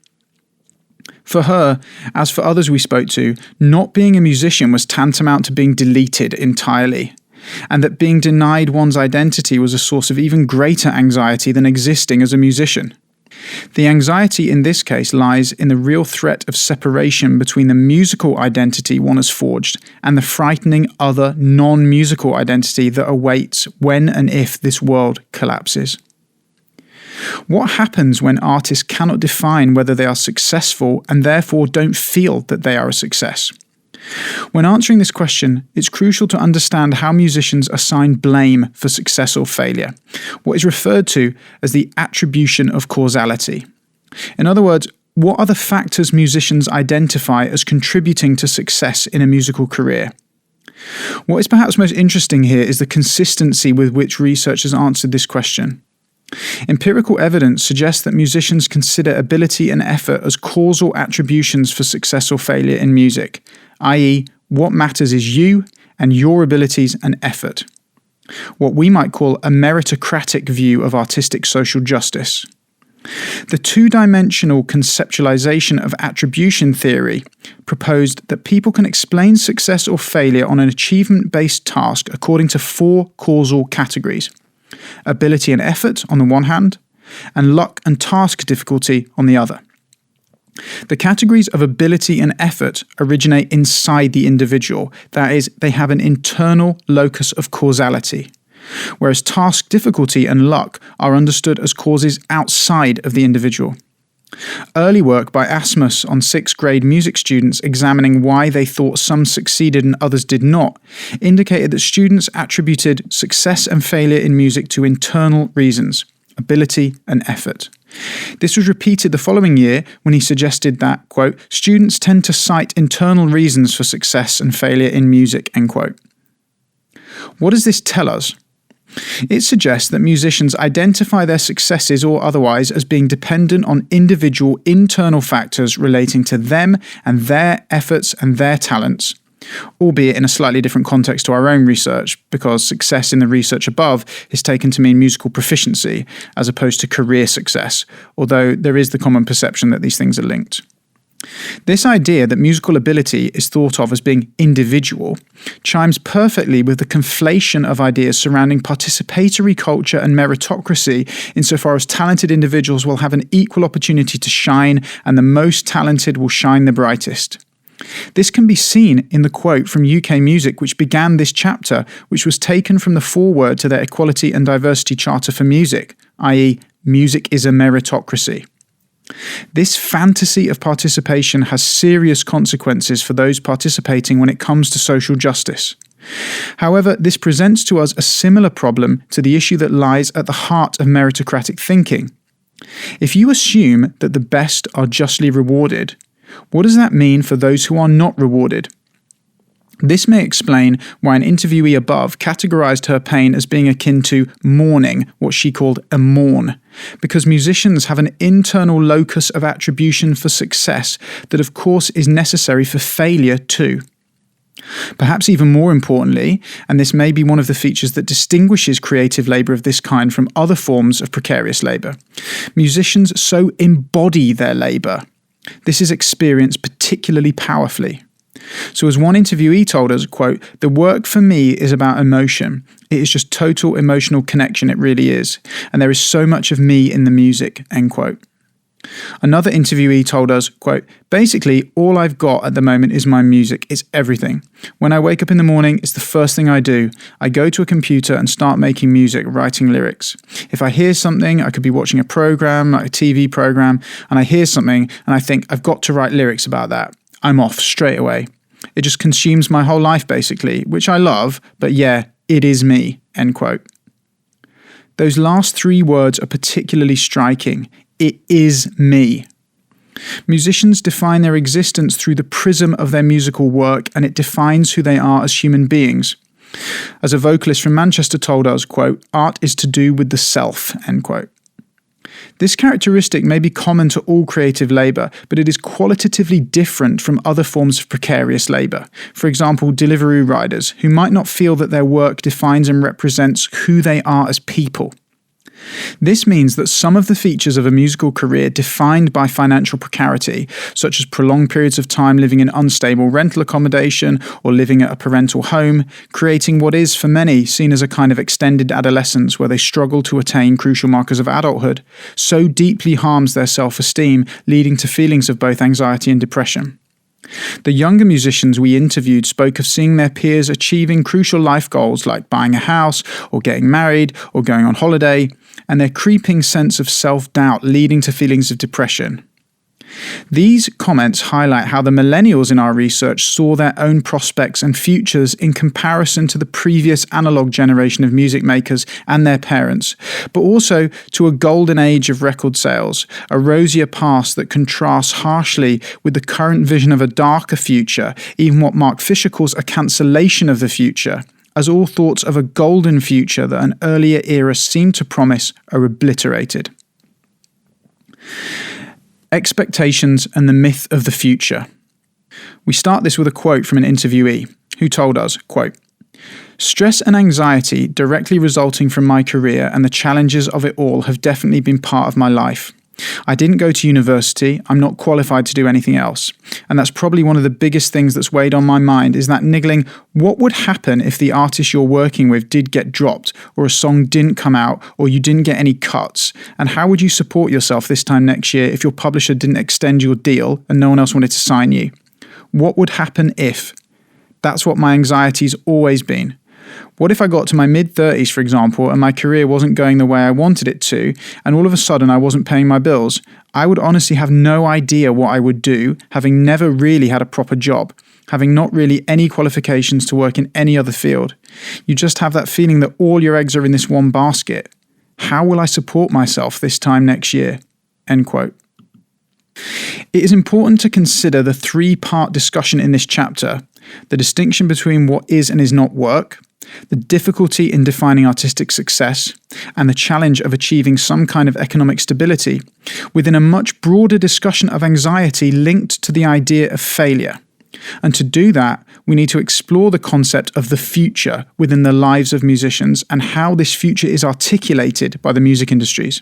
For her, as for others we spoke to, not being a musician was tantamount to being deleted entirely, and that being denied one's identity was a source of even greater anxiety than existing as a musician. The anxiety in this case lies in the real threat of separation between the musical identity one has forged and the frightening other non-musical identity that awaits when and if this world collapses. What happens when artists cannot define whether they are successful and therefore don't feel that they are a success? When answering this question, it's crucial to understand how musicians assign blame for success or failure, what is referred to as the attribution of causality. In other words, what are the factors musicians identify as contributing to success in a musical career? What is perhaps most interesting here is the consistency with which researchers answered this question. Empirical evidence suggests that musicians consider ability and effort as causal attributions for success or failure in music, i.e., what matters is you and your abilities and effort. What we might call a meritocratic view of artistic social justice. The two-dimensional conceptualization of attribution theory proposed that people can explain success or failure on an achievement-based task according to four causal categories: ability and effort on the one hand, and luck and task difficulty on the other. The categories of ability and effort originate inside the individual, that is, they have an internal locus of causality, whereas task difficulty and luck are understood as causes outside of the individual. Early work by Asmus on 6th grade music students examining why they thought some succeeded and others did not indicated that students attributed success and failure in music to internal reasons, ability and effort. This was repeated the following year when he suggested that, quote, students tend to cite internal reasons for success and failure in music, end quote. What does this tell us? It suggests that musicians identify their successes or otherwise as being dependent on individual internal factors relating to them and their efforts and their talents, albeit in a slightly different context to our own research, because success in the research above is taken to mean musical proficiency as opposed to career success, although there is the common perception that these things are linked. This idea that musical ability is thought of as being individual chimes perfectly with the conflation of ideas surrounding participatory culture and meritocracy, insofar as talented individuals will have an equal opportunity to shine and the most talented will shine the brightest. This can be seen in the quote from UK Music which began this chapter, which was taken from the foreword to their Equality and Diversity Charter for Music, i.e., music is a meritocracy. This fantasy of participation has serious consequences for those participating when it comes to social justice. However, this presents to us a similar problem to the issue that lies at the heart of meritocratic thinking. If you assume that the best are justly rewarded, what does that mean for those who are not rewarded? This may explain why an interviewee above categorized her pain as being akin to mourning, what she called a mourn, because musicians have an internal locus of attribution for success that of course is necessary for failure too. Perhaps even more importantly, and this may be one of the features that distinguishes creative labour of this kind from other forms of precarious labour, musicians so embody their labour. This is experienced particularly powerfully. So as one interviewee told us, quote, "The work for me is about emotion. It is just total emotional connection, it really is. And there is so much of me in the music," end quote. Another interviewee told us, quote, "Basically, all I've got at the moment is my music. It's everything. When I wake up in the morning, it's the first thing I do. I go to a computer and start making music, writing lyrics. If I hear something, I could be watching a program, like a TV program, and I hear something and I think I've got to write lyrics about that. I'm off straight away. It just consumes my whole life basically, which I love, but yeah, it is me," end quote. Those last three words are particularly striking. It is me. Musicians define their existence through the prism of their musical work, and it defines who they are as human beings. As a vocalist from Manchester told us, quote, "Art is to do with the self," end quote. This characteristic may be common to all creative labour, but it is qualitatively different from other forms of precarious labour. For example, Deliveroo riders, who might not feel that their work defines and represents who they are as people. This means that some of the features of a musical career defined by financial precarity, such as prolonged periods of time living in unstable rental accommodation or living at a parental home, creating what is, for many, seen as a kind of extended adolescence where they struggle to attain crucial markers of adulthood, so deeply harms their self-esteem, leading to feelings of both anxiety and depression. The younger musicians we interviewed spoke of seeing their peers achieving crucial life goals like buying a house or getting married or going on holiday, and their creeping sense of self-doubt leading to feelings of depression. These comments highlight how the millennials in our research saw their own prospects and futures in comparison to the previous analog generation of music makers and their parents, but also to a golden age of record sales, a rosier past that contrasts harshly with the current vision of a darker future, even what Mark Fisher calls a cancellation of the future, as all thoughts of a golden future that an earlier era seemed to promise are obliterated. Expectations and the myth of the future. We start this with a quote from an interviewee who told us, quote, "Stress and anxiety directly resulting from my career and the challenges of it all have definitely been part of my life. I didn't go to university, I'm not qualified to do anything else. And that's probably one of the biggest things that's weighed on my mind is that niggling, what would happen if the artist you're working with did get dropped, or a song didn't come out, or you didn't get any cuts? And how would you support yourself this time next year if your publisher didn't extend your deal and no one else wanted to sign you? What would happen if? That's what my anxiety's always been. What if I got to my mid-30s, for example, and my career wasn't going the way I wanted it to, and all of a sudden I wasn't paying my bills? I would honestly have no idea what I would do, having never really had a proper job, having not really any qualifications to work in any other field. You just have that feeling that all your eggs are in this one basket. How will I support myself this time next year?" End quote. It is important to consider the three-part discussion in this chapter: the distinction between what is and is not work, the difficulty in defining artistic success, and the challenge of achieving some kind of economic stability, within a much broader discussion of anxiety linked to the idea of failure. And to do that, we need to explore the concept of the future within the lives of musicians and how this future is articulated by the music industries.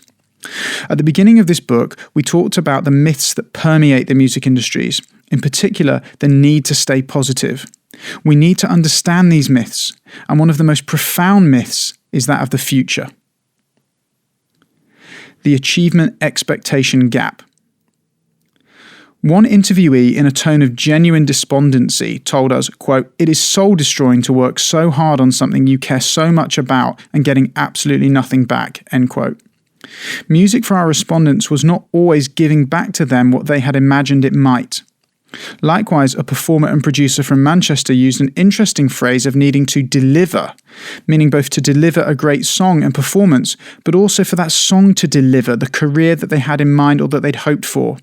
At the beginning of this book, we talked about the myths that permeate the music industries, in particular, the need to stay positive. We need to understand these myths, and one of the most profound myths is that of the future. The achievement expectation gap. One interviewee, in a tone of genuine despondency, told us, quote, "It is soul-destroying to work so hard on something you care so much about and getting absolutely nothing back," end quote. Music for our respondents was not always giving back to them what they had imagined it might. Likewise, a performer and producer from Manchester used an interesting phrase of needing to deliver, meaning both to deliver a great song and performance, but also for that song to deliver the career that they had in mind or that they'd hoped for.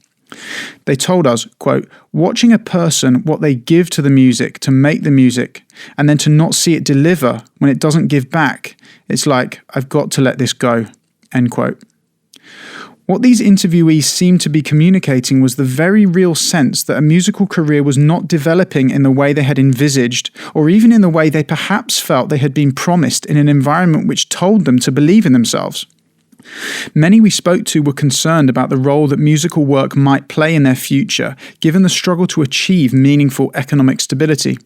They told us, quote, "Watching a person what they give to the music to make the music, and then to not see it deliver when it doesn't give back, it's like, I've got to let this go," end quote. What these interviewees seemed to be communicating was the very real sense that a musical career was not developing in the way they had envisaged, or even in the way they perhaps felt they had been promised in an environment which told them to believe in themselves. Many we spoke to were concerned about the role that musical work might play in their future, given the struggle to achieve meaningful economic stability.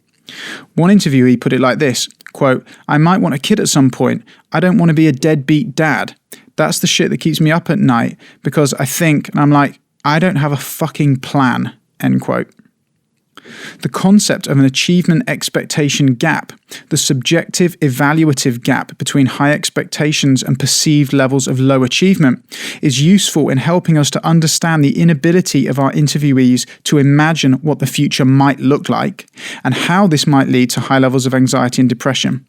One interviewee put it like this, quote, "I might want a kid at some point. I don't want to be a deadbeat dad. That's the shit that keeps me up at night because I think," and I'm like, "I don't have a fucking plan," end quote. The concept of an achievement expectation gap, the subjective evaluative gap between high expectations and perceived levels of low achievement, is useful in helping us to understand the inability of our interviewees to imagine what the future might look like and how this might lead to high levels of anxiety and depression.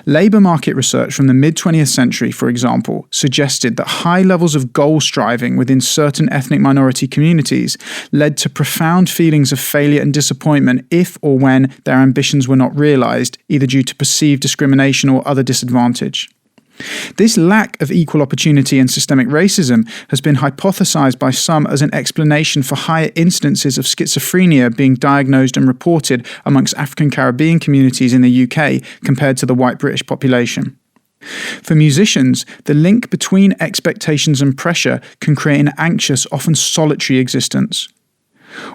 Labour market research from the mid-20th century, for example, suggested that high levels of goal striving within certain ethnic minority communities led to profound feelings of failure and disappointment if or when their ambitions were not realised, either due to perceived discrimination or other disadvantage. This lack of equal opportunity and systemic racism has been hypothesized by some as an explanation for higher instances of schizophrenia being diagnosed and reported amongst African Caribbean communities in the UK compared to the white British population. For musicians, the link between expectations and pressure can create an anxious, often solitary existence.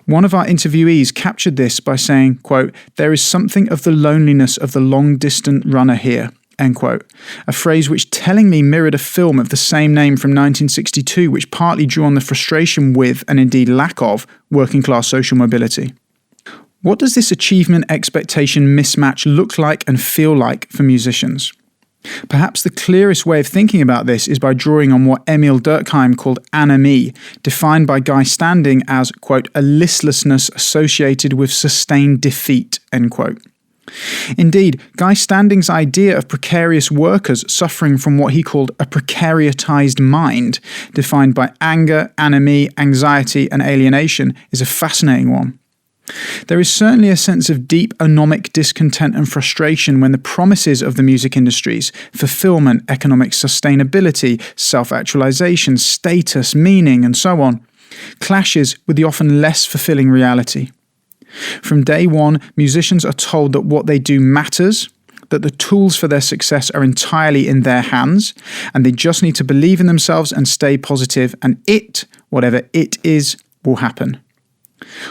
One of our interviewees captured this by saying, quote, "There is something of the loneliness of the long-distant runner here," end quote, a phrase which tellingly mirrored a film of the same name from 1962, which partly drew on the frustration with, and indeed lack of, working-class social mobility. What does this achievement expectation mismatch look like and feel like for musicians? Perhaps the clearest way of thinking about this is by drawing on what Emil Durkheim called anomie, defined by Guy Standing as, quote, "a listlessness associated with sustained defeat," end quote. Indeed, Guy Standing's idea of precarious workers suffering from what he called a precariatized mind, defined by anger, anomie, anxiety, and alienation, is a fascinating one. There is certainly a sense of deep anomic discontent and frustration when the promises of the music industries, fulfillment, economic sustainability, self-actualization, status, meaning, and so on, clashes with the often less fulfilling reality. From day one, musicians are told that what they do matters, that the tools for their success are entirely in their hands, and they just need to believe in themselves and stay positive, and it, whatever it is, will happen.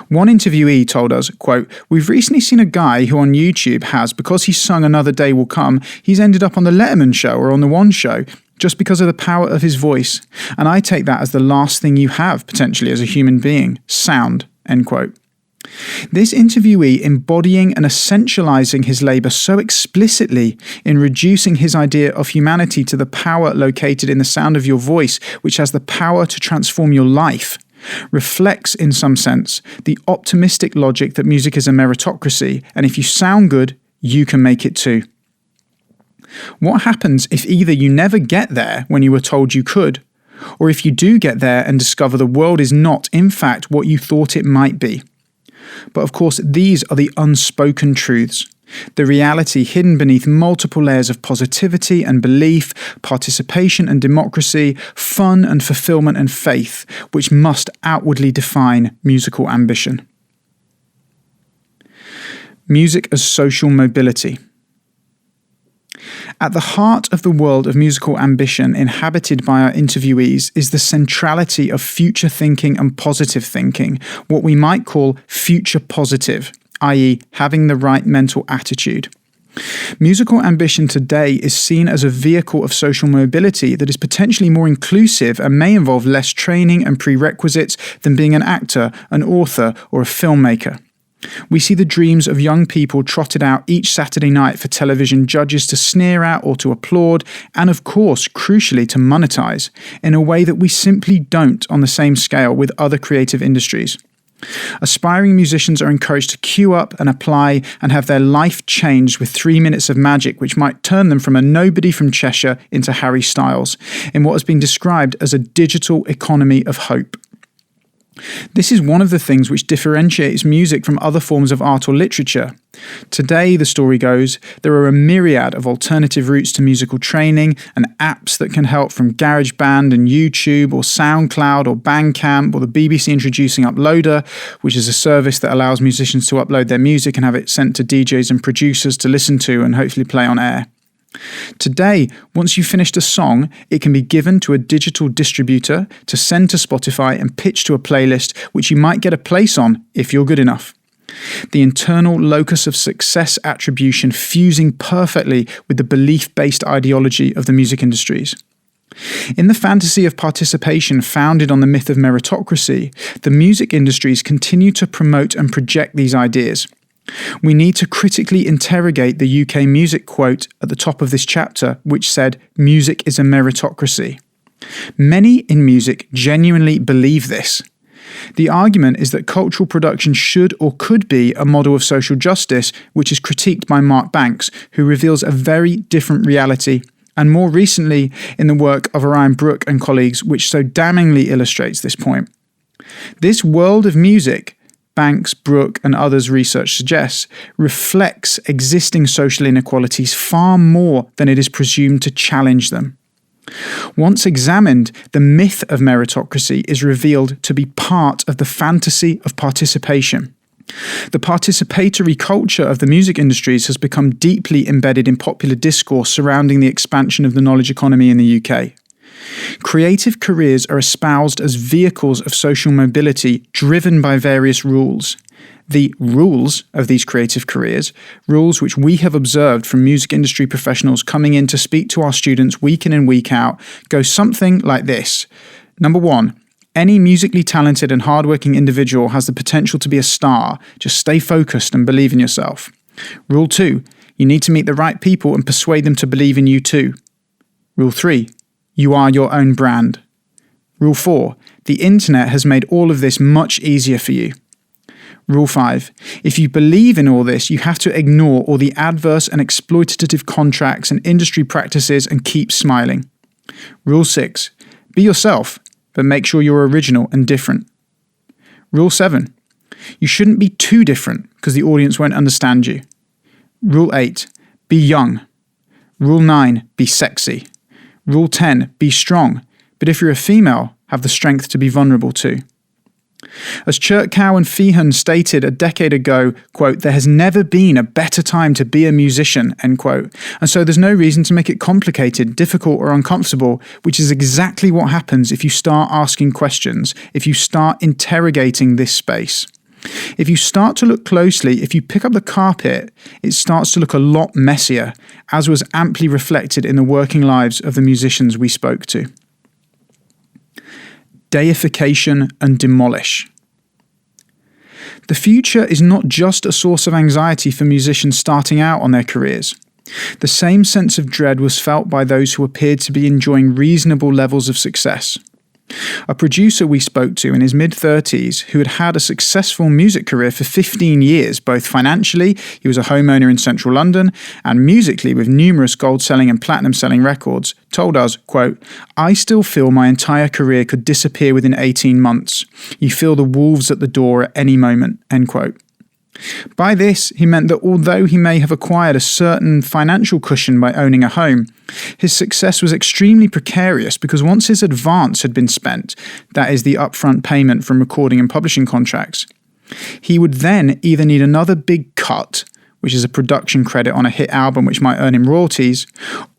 One interviewee told us, quote, "We've recently seen a guy who on YouTube has, because he sung Another Day Will Come, he's ended up on the Letterman show or on the One show just because of the power of his voice. And I take that as the last thing you have, potentially, as a human being. Sound," end quote. This interviewee embodying and essentializing his labour so explicitly in reducing his idea of humanity to the power located in the sound of your voice, which has the power to transform your life, reflects, in some sense, the optimistic logic that music is a meritocracy, and if you sound good, you can make it too. What happens if either you never get there when you were told you could, or if you do get there and discover the world is not, in fact, what you thought it might be? But of course, these are the unspoken truths. The reality hidden beneath multiple layers of positivity and belief, participation and democracy, fun and fulfillment and faith, which must outwardly define musical ambition. Music as social mobility. At the heart of the world of musical ambition inhabited by our interviewees is the centrality of future thinking and positive thinking, what we might call future positive, i.e. having the right mental attitude. Musical ambition today is seen as a vehicle of social mobility that is potentially more inclusive and may involve less training and prerequisites than being an actor, an author, or a filmmaker. We see the dreams of young people trotted out each Saturday night for television judges to sneer at or to applaud, and of course, crucially, to monetize, in a way that we simply don't on the same scale with other creative industries. Aspiring musicians are encouraged to queue up and apply and have their life changed with 3 minutes of magic, which might turn them from a nobody from Cheshire into Harry Styles, in what has been described as a digital economy of hope. This is one of the things which differentiates music from other forms of art or literature. Today, the story goes, there are a myriad of alternative routes to musical training and apps that can help, from GarageBand and YouTube or SoundCloud or Bandcamp, or the BBC introducing Uploader, which is a service that allows musicians to upload their music and have it sent to DJs and producers to listen to and hopefully play on air. Today, once you've finished a song, it can be given to a digital distributor to send to Spotify and pitch to a playlist which you might get a place on if you're good enough. The internal locus of success attribution fusing perfectly with the belief-based ideology of the music industries. In the fantasy of participation founded on the myth of meritocracy, the music industries continue to promote and project these ideas. We need to critically interrogate the UK music quote at the top of this chapter, which said, "Music is a meritocracy." Many in music genuinely believe this. The argument is that cultural production should or could be a model of social justice, which is critiqued by Mark Banks, who reveals a very different reality, and more recently in the work of Orion Brooke and colleagues, which so damningly illustrates this point. This world of music, Banks, Brooke, and others' research suggests, reflects existing social inequalities far more than it is presumed to challenge them. Once examined, the myth of meritocracy is revealed to be part of the fantasy of participation. The participatory culture of the music industries has become deeply embedded in popular discourse surrounding the expansion of the knowledge economy in the UK. Creative careers are espoused as vehicles of social mobility driven by various rules. The rules of these creative careers, rules which we have observed from music industry professionals coming in to speak to our students week in and week out, go something like this. Number 1, any musically talented and hardworking individual has the potential to be a star. Just stay focused and believe in yourself. Rule 2, you need to meet the right people and persuade them to believe in you too. Rule 3, you are your own brand. Rule 4, the internet has made all of this much easier for you. Rule 5, if you believe in all this, you have to ignore all the adverse and exploitative contracts and industry practices and keep smiling. Rule 6, be yourself, but make sure you're original and different. Rule 7, you shouldn't be too different because the audience won't understand you. Rule 8, be young. Rule 9, be sexy. Rule 10, be strong, but if you're a female, have the strength to be vulnerable too. As Churchow and Feehan stated a decade ago, quote, there has never been a better time to be a musician, end quote. And so there's no reason to make it complicated, difficult or uncomfortable, which is exactly what happens if you start asking questions, if you start interrogating this space. If you start to look closely, if you pick up the carpet, it starts to look a lot messier, as was amply reflected in the working lives of the musicians we spoke to. Deification and demolish. The future is not just a source of anxiety for musicians starting out on their careers. The same sense of dread was felt by those who appeared to be enjoying reasonable levels of success. A producer we spoke to in his mid-30s who had had a successful music career for 15 years, both financially, he was a homeowner in central London, and musically with numerous gold-selling and platinum-selling records, told us, quote, I still feel my entire career could disappear within 18 months. You feel the wolves at the door at any moment, end quote. By this, he meant that although he may have acquired a certain financial cushion by owning a home, his success was extremely precarious because once his advance had been spent, that is the upfront payment from recording and publishing contracts, he would then either need another big cut, which is a production credit on a hit album which might earn him royalties,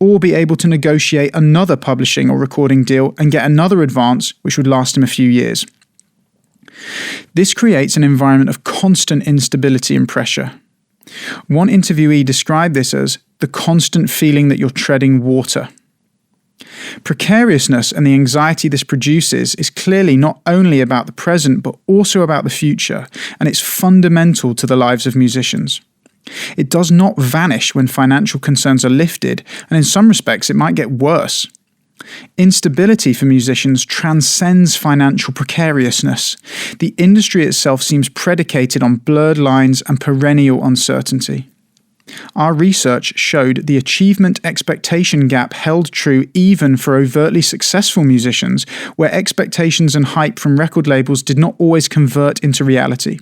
or be able to negotiate another publishing or recording deal and get another advance which would last him a few years. This creates an environment of constant instability and pressure. One interviewee described this as the constant feeling that you're treading water. Precariousness and the anxiety this produces is clearly not only about the present but also about the future, and it's fundamental to the lives of musicians. It does not vanish when financial concerns are lifted, and in some respects it might get worse. Instability for musicians transcends financial precariousness. The industry itself seems predicated on blurred lines and perennial uncertainty. Our research showed the achievement expectation gap held true even for overtly successful musicians, where expectations and hype from record labels did not always convert into reality.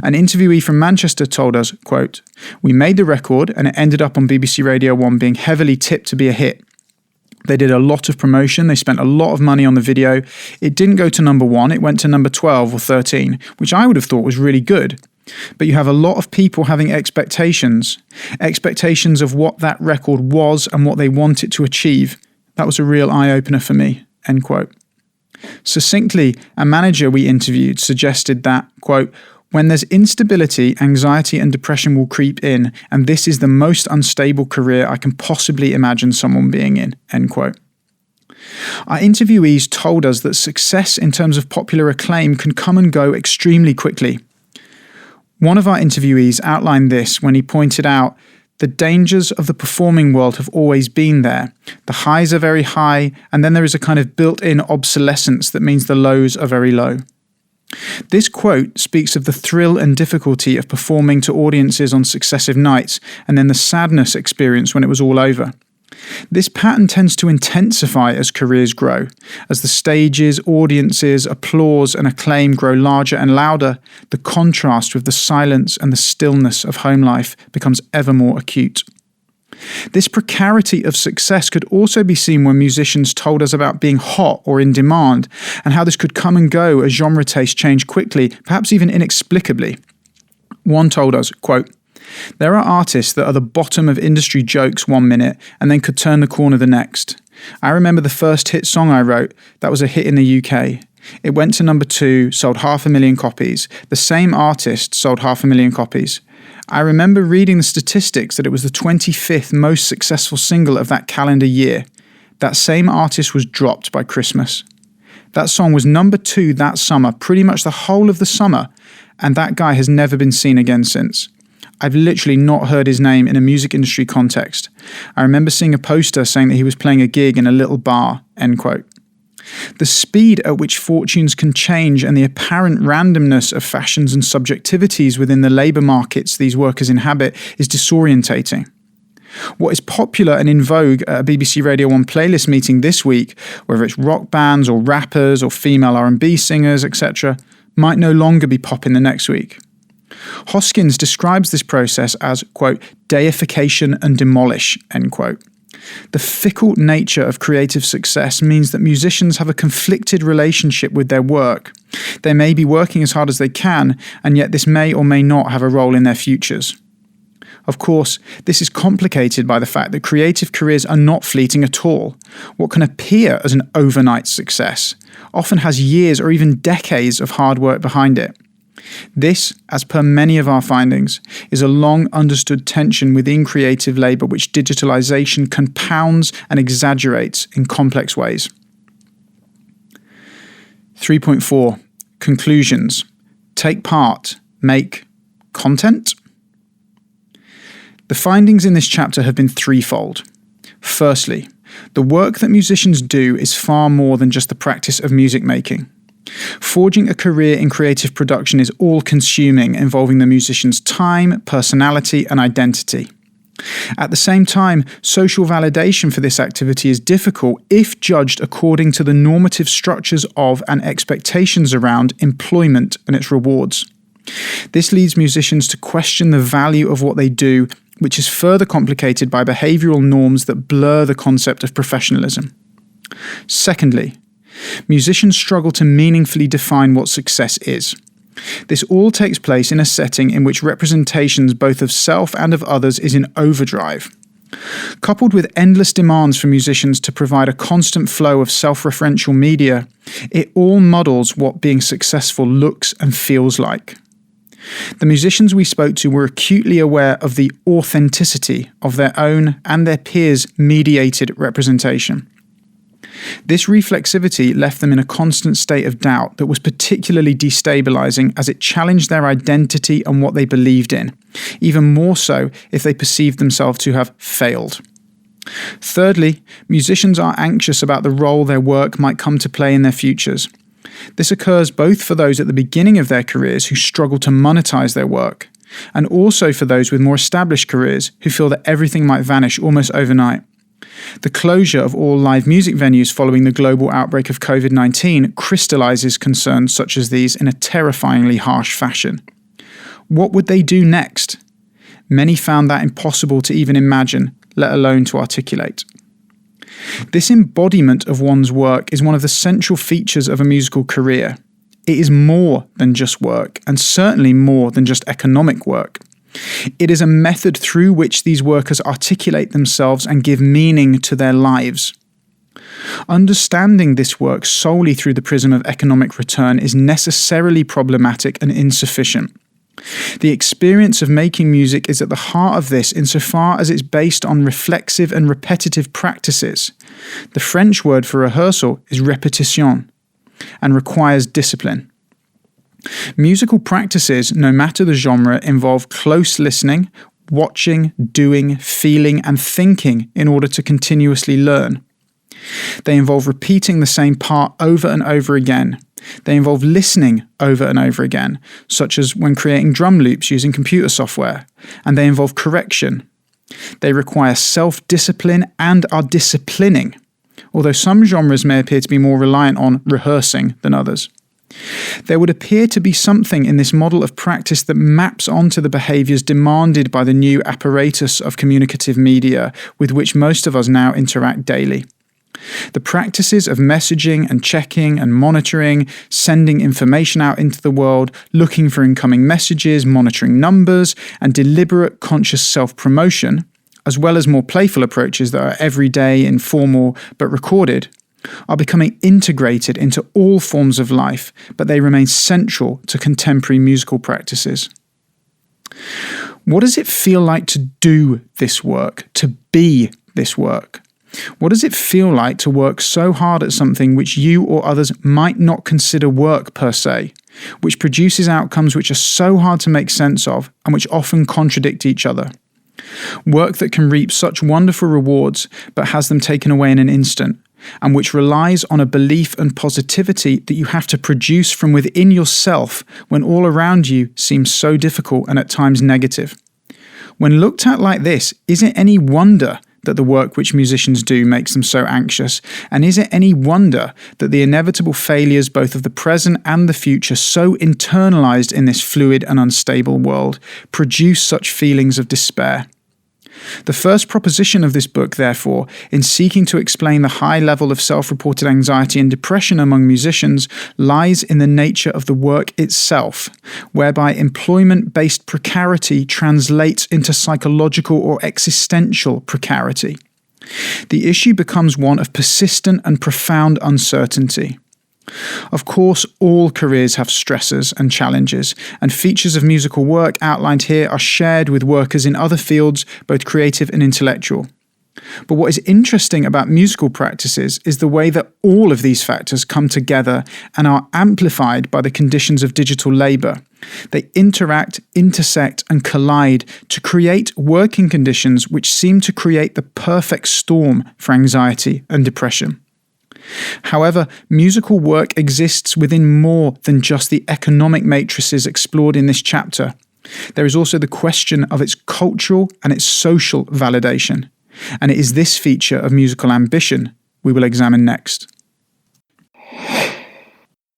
An interviewee from Manchester told us, quote, we made the record and it ended up on BBC Radio 1 being heavily tipped to be a hit. They did a lot of promotion, they spent a lot of money on the video. It didn't go to number 1, it went to number 12 or 13, which I would have thought was really good. But you have a lot of people having expectations of what that record was and what they want it to achieve. That was a real eye-opener for me, end quote. Succinctly, a manager we interviewed suggested that, quote, when there's instability, anxiety and depression will creep in, and this is the most unstable career I can possibly imagine someone being in, end quote. Our interviewees told us that success in terms of popular acclaim can come and go extremely quickly. One of our interviewees outlined this when he pointed out the dangers of the performing world have always been there. The highs are very high, and then there is a kind of built-in obsolescence that means the lows are very low. This quote speaks of the thrill and difficulty of performing to audiences on successive nights, and then the sadness experienced when it was all over. This pattern tends to intensify as careers grow. As the stages, audiences, applause and acclaim grow larger and louder, the contrast with the silence and the stillness of home life becomes ever more acute. This precarity of success could also be seen when musicians told us about being hot or in demand, and how this could come and go as genre tastes change quickly, perhaps even inexplicably. One told us, quote, "There are artists that are the bottom of industry jokes 1 minute and then could turn the corner the next. I remember the first hit song I wrote that was a hit in the UK. It went to number 2, sold 500,000 copies. The same artist sold 500,000 copies. I remember reading the statistics that it was the 25th most successful single of that calendar year. That same artist was dropped by Christmas. That song was number 2 that summer, pretty much the whole of the summer, and that guy has never been seen again since. I've literally not heard his name in a music industry context. I remember seeing a poster saying that he was playing a gig in a little bar," end quote. The speed at which fortunes can change and the apparent randomness of fashions and subjectivities within the labour markets these workers inhabit is disorientating. What is popular and in vogue at a BBC Radio 1 playlist meeting this week, whether it's rock bands or rappers or female R&B singers, etc., might no longer be popping the next week. Hoskins describes this process as, quote, "deification and demolish," end quote. The fickle nature of creative success means that musicians have a conflicted relationship with their work. They may be working as hard as they can, and yet this may or may not have a role in their futures. Of course, this is complicated by the fact that creative careers are not fleeting at all. What can appear as an overnight success often has years or even decades of hard work behind it. This, as per many of our findings, is a long understood tension within creative labour which digitalisation compounds and exaggerates in complex ways. 3.4. Conclusions. Take part. Make content. The findings in this chapter have been threefold. Firstly, the work that musicians do is far more than just the practice of music making. Forging a career in creative production is all-consuming, involving the musician's time, personality, and identity. At the same time, social validation for this activity is difficult if judged according to the normative structures of and expectations around employment and its rewards. This leads musicians to question the value of what they do, which is further complicated by behavioural norms that blur the concept of professionalism. Secondly, musicians struggle to meaningfully define what success is. This all takes place in a setting in which representations both of self and of others is in overdrive. Coupled with endless demands for musicians to provide a constant flow of self-referential media, it all muddles what being successful looks and feels like. The musicians we spoke to were acutely aware of the authenticity of their own and their peers' mediated representation. This reflexivity left them in a constant state of doubt that was particularly destabilizing as it challenged their identity and what they believed in, even more so if they perceived themselves to have failed. Thirdly, musicians are anxious about the role their work might come to play in their futures. This occurs both for those at the beginning of their careers who struggle to monetize their work, and also for those with more established careers who feel that everything might vanish almost overnight. The closure of all live music venues following the global outbreak of COVID-19 crystallizes concerns such as these in a terrifyingly harsh fashion. What would they do next? Many found that impossible to even imagine, let alone to articulate. This embodiment of one's work is one of the central features of a musical career. It is more than just work, and certainly more than just economic work. It is a method through which these workers articulate themselves and give meaning to their lives. Understanding this work solely through the prism of economic return is necessarily problematic and insufficient. The experience of making music is at the heart of this insofar as it's based on reflexive and repetitive practices. The French word for rehearsal is répétition and requires discipline. Musical practices, no matter the genre, involve close listening, watching, doing, feeling, and thinking in order to continuously learn. They involve repeating the same part over and over again. They involve listening over and over again, such as when creating drum loops using computer software, and they involve correction. They require self-discipline and are disciplining, although some genres may appear to be more reliant on rehearsing than others. There would appear to be something in this model of practice that maps onto the behaviours demanded by the new apparatus of communicative media with which most of us now interact daily. The practices of messaging and checking and monitoring, sending information out into the world, looking for incoming messages, monitoring numbers, and deliberate conscious self-promotion, as well as more playful approaches that are everyday, informal, but recorded, are becoming integrated into all forms of life, but they remain central to contemporary musical practices. What does it feel like to do this work, to be this work? What does it feel like to work so hard at something which you or others might not consider work per se, which produces outcomes which are so hard to make sense of and which often contradict each other? Work that can reap such wonderful rewards but has them taken away in an instant, and which relies on a belief and positivity that you have to produce from within yourself when all around you seems so difficult and at times negative. When looked at like this, is it any wonder that the work which musicians do makes them so anxious? And is it any wonder that the inevitable failures both of the present and the future, so internalized in this fluid and unstable world, produce such feelings of despair? The first proposition of this book, therefore, in seeking to explain the high level of self-reported anxiety and depression among musicians, lies in the nature of the work itself, whereby employment-based precarity translates into psychological or existential precarity. The issue becomes one of persistent and profound uncertainty. Of course, all careers have stresses and challenges, and features of musical work outlined here are shared with workers in other fields, both creative and intellectual. But what is interesting about musical practices is the way that all of these factors come together and are amplified by the conditions of digital labour. They interact, intersect, and collide to create working conditions which seem to create the perfect storm for anxiety and depression. However, musical work exists within more than just the economic matrices explored in this chapter. There is also the question of its cultural and its social validation, and it is this feature of musical ambition we will examine next.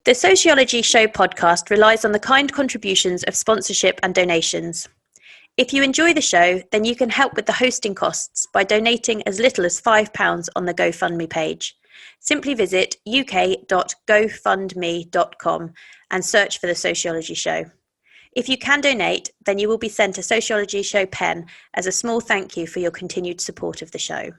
The Sociology Show podcast relies on the kind contributions of sponsorship and donations. If you enjoy the show, then you can help with the hosting costs by donating as little as £5 on the GoFundMe page. Simply visit uk.gofundme.com and search for The Sociology Show. If you can donate, then you will be sent a Sociology Show pen as a small thank you for your continued support of the show.